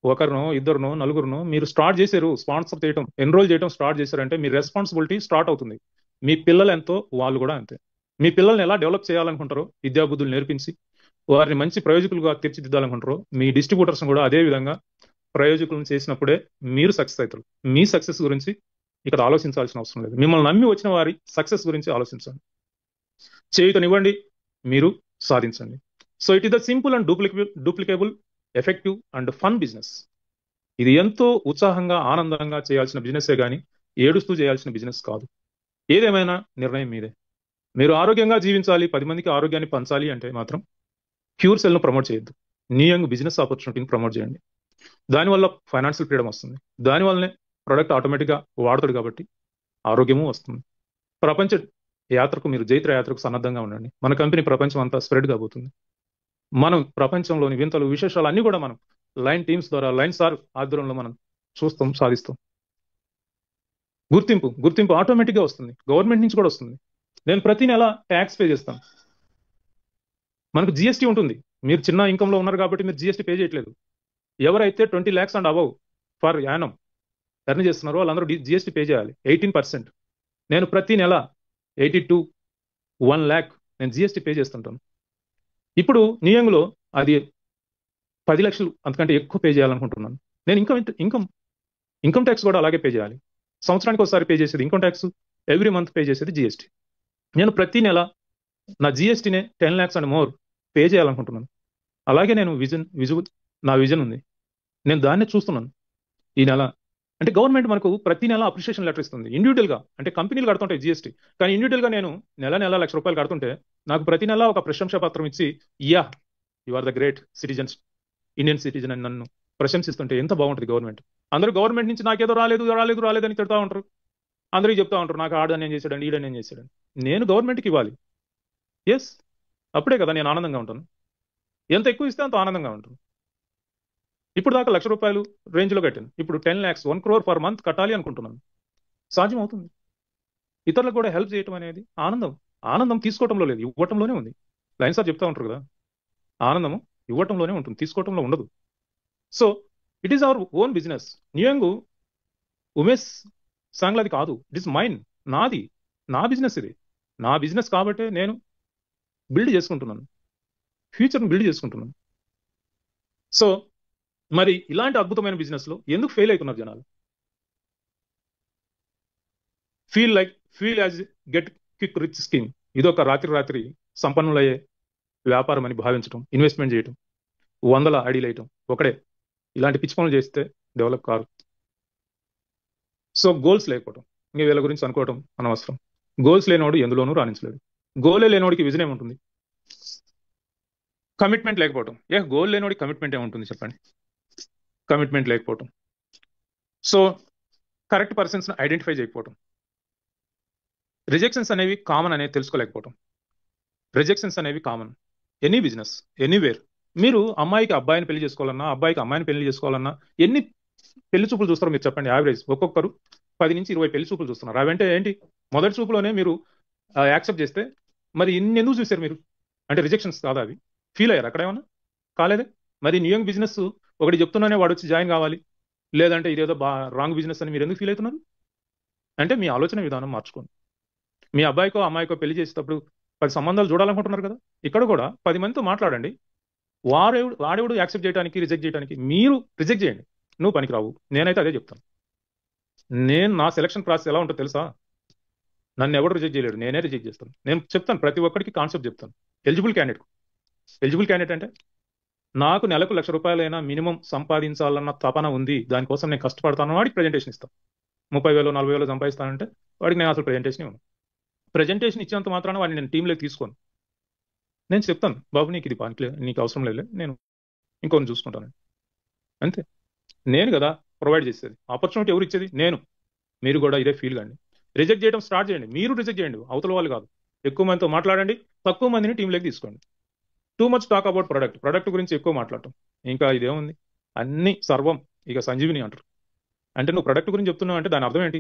ఒకరినో, ఇద్దరునో, నలుగురునో మీరు స్టార్ట్ చేశారు, స్పాన్సర్ చేయడం, ఎన్రోల్ చేయడం స్టార్ట్ చేశారంటే మీ రెస్పాన్సిబిలిటీ స్టార్ట్ అవుతుంది. మీ పిల్లలు ఎంతో వాళ్ళు కూడా అంతే. మీ పిల్లల్ని ఎలా డెవలప్ చేయాలనుకుంటారో, విద్యాబుద్ధులు నేర్పించి వారిని మంచి ప్రయోజకులుగా తీర్చిదిద్దాలనుకుంటారో, మీ డిస్ట్రిబ్యూటర్స్ కూడా అదే విధంగా ప్రయోజకులను చేసినప్పుడే మీరు సక్సెస్ అవుతారు. మీ సక్సెస్ గురించి ఇక్కడ ఆలోచించాల్సిన అవసరం లేదు. మిమ్మల్ని నమ్మి వచ్చిన వారి సక్సెస్ గురించి ఆలోచించండి. చేయుతనివ్వండి, మీరు సాధించండి. So it is the simple and duplicable, effective and fun business. ఇది ఎంతో ఉత్సాహంగా, ఆనందంగా చేయాల్సిన బిజినెసే కానీ ఏడుస్తూ చేయాల్సిన బిజినెస్ కాదు. ఏదేమైనా నిర్ణయం మీదే. మీరు ఆరోగ్యంగా జీవించాలి, 10 మందికి ఆరోగ్యాన్ని పంచాలి అంటే మాత్రం క్యూర్ సెల్ను ప్రమోట్ చేయొద్దు. న్యూయంగ్ బిజినెస్ ఆపర్చునిటీని ప్రమోట్ చేయండి. దానివల్ల ఫైనాన్షియల్ ఫ్రీడమ్ వస్తుంది. దానివల్లనే ప్రొడక్ట్ ఆటోమేటిక్గా వాడుతాడు కాబట్టి ఆరోగ్యము వస్తుంది. ప్రపంచ యాత్రకు, మీరు జైత్ర యాత్రకు సన్నద్ధంగా ఉండండి. మన కంపెనీ ప్రపంచం అంతా స్ప్రెడ్ కాబోతుంది. మనం ప్రపంచంలోని వింతలు, విశేషాలు అన్ని కూడా మనం లైన్ టీమ్స్ ద్వారా, లైన్ సార్ ఆధ్వర్యంలో మనం చూస్తాం, సాధిస్తాం. గుర్తింపు ఆటోమేటిక్గా వస్తుంది, గవర్నమెంట్ నుంచి కూడా వస్తుంది. నేను ప్రతి నెల ట్యాక్స్ పే చేస్తాను. మనకు జిఎస్టీ ఉంటుంది. మీరు చిన్న ఇన్కమ్ లో ఉన్నారు కాబట్టి మీరు జిఎస్టీ పే చేయట్లేదు. ఎవరైతే 20 lakhs and above for annum earn చేస్తున్నారో వాళ్ళందరూ జిఎస్టీ పే చేయాలి, 18%. నేను ప్రతి నెల 80 to 1 lakh నేను జిఎస్టీ పే చేస్తుంటాను. ఇప్పుడు నియంలో అది 10 లక్షలు అంతకంటే ఎక్కువ పే చేయాలనుకుంటున్నాను. నేను ఇన్కమ్ ట్యాక్స్ కూడా అలాగే పే చేయాలి. సంవత్సరానికి ఒకసారి పే చేసేది income tax, every month pay చేసేది జిఎస్టీ. నేను ప్రతి నెల నా జిఎస్టీనే 10 lakhs అండ్ మోర్ పే చేయాలనుకుంటున్నాను. అలాగే నేను నా విజన్ ఉంది, నేను దాన్నే చూస్తున్నాను. ఈ నెల అంటే గవర్నమెంట్ మనకు ప్రతి నెల అప్రిషియేషన్ లెటర్ ఇస్తుంది ఇండివిజువల్ గా. అంటే కంపెనీలు కడుతుంటాయి జిఎస్టీ, కానీ ఇండివిజువల్ గా నేను నెల నెల ₹1,00,000 కడుతుంటే నాకు ప్రతి నెల ఒక ప్రశంసా పత్రం ఇచ్చి, yeah you are the great citizens, Indian citizen అని నన్ను ప్రశంసిస్తుంటే ఎంత బాగుంటుంది గవర్నమెంట్. అందరూ గవర్నమెంట్ నుంచి నాకేదో రాలేదు రాలేదు రాలేదని తిడతా ఉంటారు, అందరికీ చెప్తా ఉంటారు నాకు ఆడని ఏం చేశాడని ఈడని ఏం చేశాడని. నేను గవర్నమెంట్కి ఇవ్వాలి, ఎస్, అప్పుడే కదా నేను ఆనందంగా ఉంటాను. ఎంత ఎక్కువ ఇస్తే అంత ఆనందంగా ఉంటాను. ఇప్పుడు దాకా ₹1,00,000 రేంజ్లో కట్టాను, ఇప్పుడు 10 lakhs 1 crore పర్ మంత్ కట్టాలి అనుకుంటున్నాను. సాధ్యం అవుతుంది. ఇతరులకు కూడా హెల్ప్ చేయటం అనేది ఆనందం. ఆనందం తీసుకోవటంలో లేదు, ఇవ్వటంలోనే ఉంది. లైన్ సార్ చెప్తా ఉంటారు కదా, ఆనందము ఇవ్వటంలోనే ఉంటుంది, తీసుకోవటంలో ఉండదు. So it is our own business. Newyoung Umesh సాంగ్లది కాదు, ఇట్ ఇస్ మైన్, నాది, నా బిజినెస్ ఇది. నా బిజినెస్ కాబట్టే నేను బిల్డ్ చేసుకుంటున్నాను, ఫ్యూచర్ని బిల్డ్ చేసుకుంటున్నాను. సో మరి ఇలాంటి అద్భుతమైన బిజినెస్ లో ఎందుకు ఫెయిల్ అవుతున్నారు జనాలు? Feel as get quick rich scheme, ఇదొక రాత్రి సంపన్నులయ్యే వ్యాపారం అని భావించడం, ఇన్వెస్ట్మెంట్ చేయటం, 100 ఐడీలు వేయటం ఒకడే. ఇలాంటి పిచ్చి పనులు చేస్తే డెవలప్ కారు. సో గోల్స్ లేకపోవడం, ఇంకా వీళ్ళ గురించి అనుకోవటం అనవసరం. గోల్స్ లేనివాడు ఎందులోనూ రాణించలేడు. గోలే లేనివాడికి విజన్ ఏముంటుంది? కమిట్మెంట్ లేకపోవటం. గోల్ లేనివాడికి కమిట్మెంట్ ఏముంటుంది చెప్పండి? కమిట్మెంట్ లేకపోవటం. సో కరెక్ట్ పర్సన్స్ ఐడెంటిఫై చేయకపోవటం. రిజెక్షన్స్ అనేవి కామన్ అనేది తెలుసుకోలేకపోవటం. రిజెక్షన్స్ అనేవి కామన్, ఎనీ బిజినెస్, ఎనీవేర్. మీరు అమ్మాయికి అబ్బాయిని పెళ్లి చేసుకోవాలన్నా, అబ్బాయికి అమ్మాయిని పెళ్లి చేసుకోవాలన్నా ఎన్ని పెళ్లి చూపులు చూస్తారో మీరు చెప్పండి. యావరేజ్ ఒక్కొక్కరు 10 నుంచి 20 పెళ్లి చూపులు చూస్తున్నారు. అవంటే ఏంటి? మొదటి చూపులోనే మీరు యాక్సెప్ట్ చేస్తే మరి ఇన్ని ఎందుకు చూశారు మీరు? అంటే రిజెక్షన్స్ కాదా అవి? ఫీల్ అయ్యారు అక్కడ ఏమన్నా? కాలేదే. మరి న్యూయంగ్ బిజినెస్ ఒకటి చెప్తున్నానే వాడు వచ్చి జాయిన్ కావాలి, లేదంటే ఇదేదో రాంగ్ బిజినెస్ అని మీరు ఎందుకు ఫీల్ అవుతున్నారు? అంటే మీ ఆలోచన విధానం మార్చుకోండి. మీ అబ్బాయికో అమ్మాయికో పెళ్లి చేసేటప్పుడు 10 సంబంధాలు చూడాలనుకుంటున్నారు కదా, ఇక్కడ కూడా 10 మందితో మాట్లాడండి. వాడెవడు యాక్సెప్ట్ చేయడానికి, రిజెక్ట్ చేయడానికి? మీరు రిజెక్ట్ చేయండి, నువ్వు పనికిరావు. నేనైతే అదే చెప్తాను. నా సెలక్షన్ ప్రాసెస్ ఎలా ఉంటుందో తెలుసా? నన్ను ఎవడు రిజెక్ట్ చేయలేడు, నేనే రిజెక్ట్ చేస్తాను. నేను చెప్తాను, ప్రతి ఒక్కరికి కాన్సెప్ట్ చెప్తాను. ఎలిజిబుల్ క్యాండిడేట్ అంటే నాకు నెలకు ₹1,00,000 మినిమం సంపాదించాలన్న తపన ఉంది, దానికోసం నేను కష్టపడతాను, వాడికి ప్రెజెంటేషన్ ఇస్తాను. 30,000 40,000 సంపాదిస్తానంటే వాడికి నేను అసలు ప్రెజెంటేషన్ ఇవ్వను. ప్రెజెంటేషన్ ఇచ్చినంత మాత్రాన వాడిని నేను టీంలోకి తీసుకోను. నేను చెప్తాను, బాబు నీకు ఇది పనికిలేదు, నీకు అవసరం లేదు, నేను ఇంకొన్ని చూసుకుంటాను అంతే. నేను కదా ప్రొవైడ్ చేసేది, ఆపర్చునిటీ ఎవరు ఇచ్చేది? నేను. మీరు కూడా ఇదే ఫీల్ కండి. రిజెక్ట్ చేయడం స్టార్ట్ చేయండి, మీరు రిజెక్ట్ చేయండి, అవతల వాళ్ళు కాదు. ఎక్కువ మందితో మాట్లాడండి, తక్కువ మందిని టీంలోకి తీసుకోండి. Too much talk about product గురించి ఎక్కువ మాట్లాడటం, ఇంకా ఇదేముంది, అన్ని సర్వం ఇక సంజీవిని అంటారు. అంటే నువ్వు ప్రొడక్ట్ గురించి చెప్తున్నావు అంటే దాని అర్థం ఏంటి?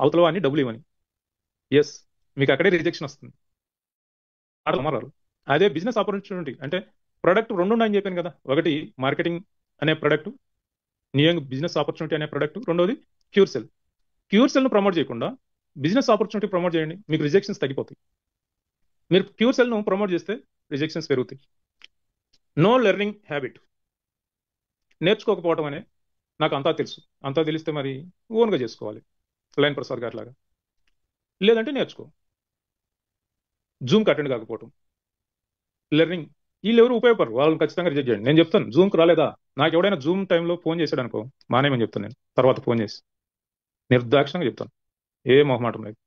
అవతల వాడిని డబ్బులు ఇవ్వని. ఎస్, మీకు అక్కడే రిజెక్షన్ వస్తుంది. అమరాలు. అదే బిజినెస్ ఆపర్చునిటీ అంటే ప్రొడక్ట్ 2 ఉన్నాయని చెప్పాను కదా. ఒకటి మార్కెటింగ్ అనే ప్రొడక్ట్, న్యూయంగ్ బిజినెస్ ఆపర్చునిటీ అనే ప్రొడక్ట్. రెండోది క్యూర్ సెల్ను ప్రమోట్ చేయకుండా బిజినెస్ ఆపర్చునిటీ ప్రమోట్ చేయండి, మీకు రిజెక్షన్స్ తగ్గిపోతాయి. మీరు క్యూర్ సెల్ను ప్రమోట్ చేస్తే రిజెక్షన్స్ పెరుగుతాయి. నో లెర్నింగ్ హ్యాబిట్, నేర్చుకోకపోవడం అనే నాకు అంతా తెలుసు. అంతా తెలిస్తే మరి ఓన్గా చేసుకోవాలి, లైన్ ప్రసాద్ గారి లాగా. లేదంటే నేర్చుకో. జూమ్కి అటెండ్ కాకపోవటం, లెర్నింగ్. వీళ్ళు ఎవరు ఉపయోగపడరు, వాళ్ళని ఖచ్చితంగా రిజెక్ట్ చేయండి. నేను చెప్తాను, జూమ్కి రాలేదా, నాకు ఎవడైనా జూమ్ టైంలో ఫోన్ చేశాడు అనుకో, మానేమని చెప్తాను నేను. తర్వాత ఫోన్ చేసి నిర్దాక్షిణంగా చెప్తాను, ఏ మొహమాటం లేదు.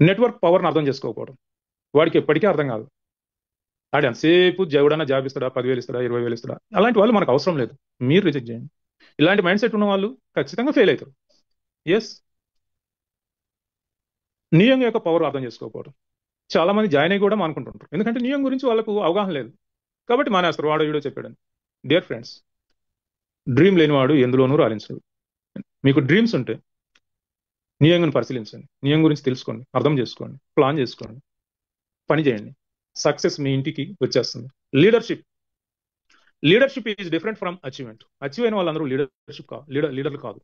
నెట్వర్క్ పవర్ని అర్థం చేసుకోకపోవడం, వాడికి ఎప్పటికీ అర్థం కాదు. ఆడు ఎంతసేపు ఎవడన్నా జాబ్ ఇస్తాడా, 10,000 ఇస్తాడా, 20,000 ఇస్తాడా, అలాంటి వాళ్ళు మనకు అవసరం లేదు, మీరు రిజెక్ట్ చేయండి. ఇలాంటి మైండ్ సెట్ ఉన్న వాళ్ళు ఖచ్చితంగా ఫెయిల్ అవుతారు. ఎస్, నియం యొక్క పవర్ అర్థం చేసుకోకపోవడం. చాలా మంది జాయిన్ అయ్యి కూడా మానుకుంటుంటారు, ఎందుకంటే నియం గురించి వాళ్ళకు అవగాహన లేదు కాబట్టి మానేస్తారు. వాడు వీడియో చెప్పాడని. డియర్ ఫ్రెండ్స్, డ్రీమ్ లేనివాడు ఎందులోనూ రాణించడు. మీకు డ్రీమ్స్ ఉంటే నియంగుని పరిశీలించండి, నియం గురించి తెలుసుకోండి, అర్థం చేసుకోండి, ప్లాన్ చేసుకోండి, పని చేయండి. సక్సెస్ మీ ఇంటికి వచ్చేస్తుంది. Leadership is different from achievement. Achieve అయిన వాళ్ళందరూ లీడర్లు కాదు.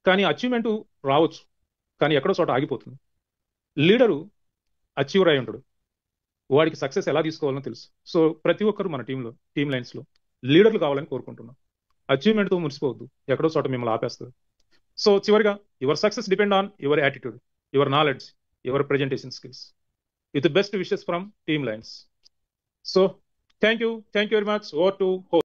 కానీ అచీవ్మెంట్ రావచ్చు, కానీ ఎక్కడో చోట ఆగిపోతుంది. లీడరు అచీవర్ అయి ఉంటాడు, వాడికి సక్సెస్ ఎలా తీసుకోవాలని తెలుసు. సో ప్రతి ఒక్కరు మన టీమ్ లైన్స్లో లీడర్లు కావాలని కోరుకుంటున్నాం. అచీవ్మెంట్తో మురిసిపోవద్దు, ఎక్కడో చోట మిమ్మల్ని ఆపేస్తుంది. సో చివరిగా, your success depend on your attitude, your knowledge, your presentation skills. With best wishes from team lines. So thank you very much. Over to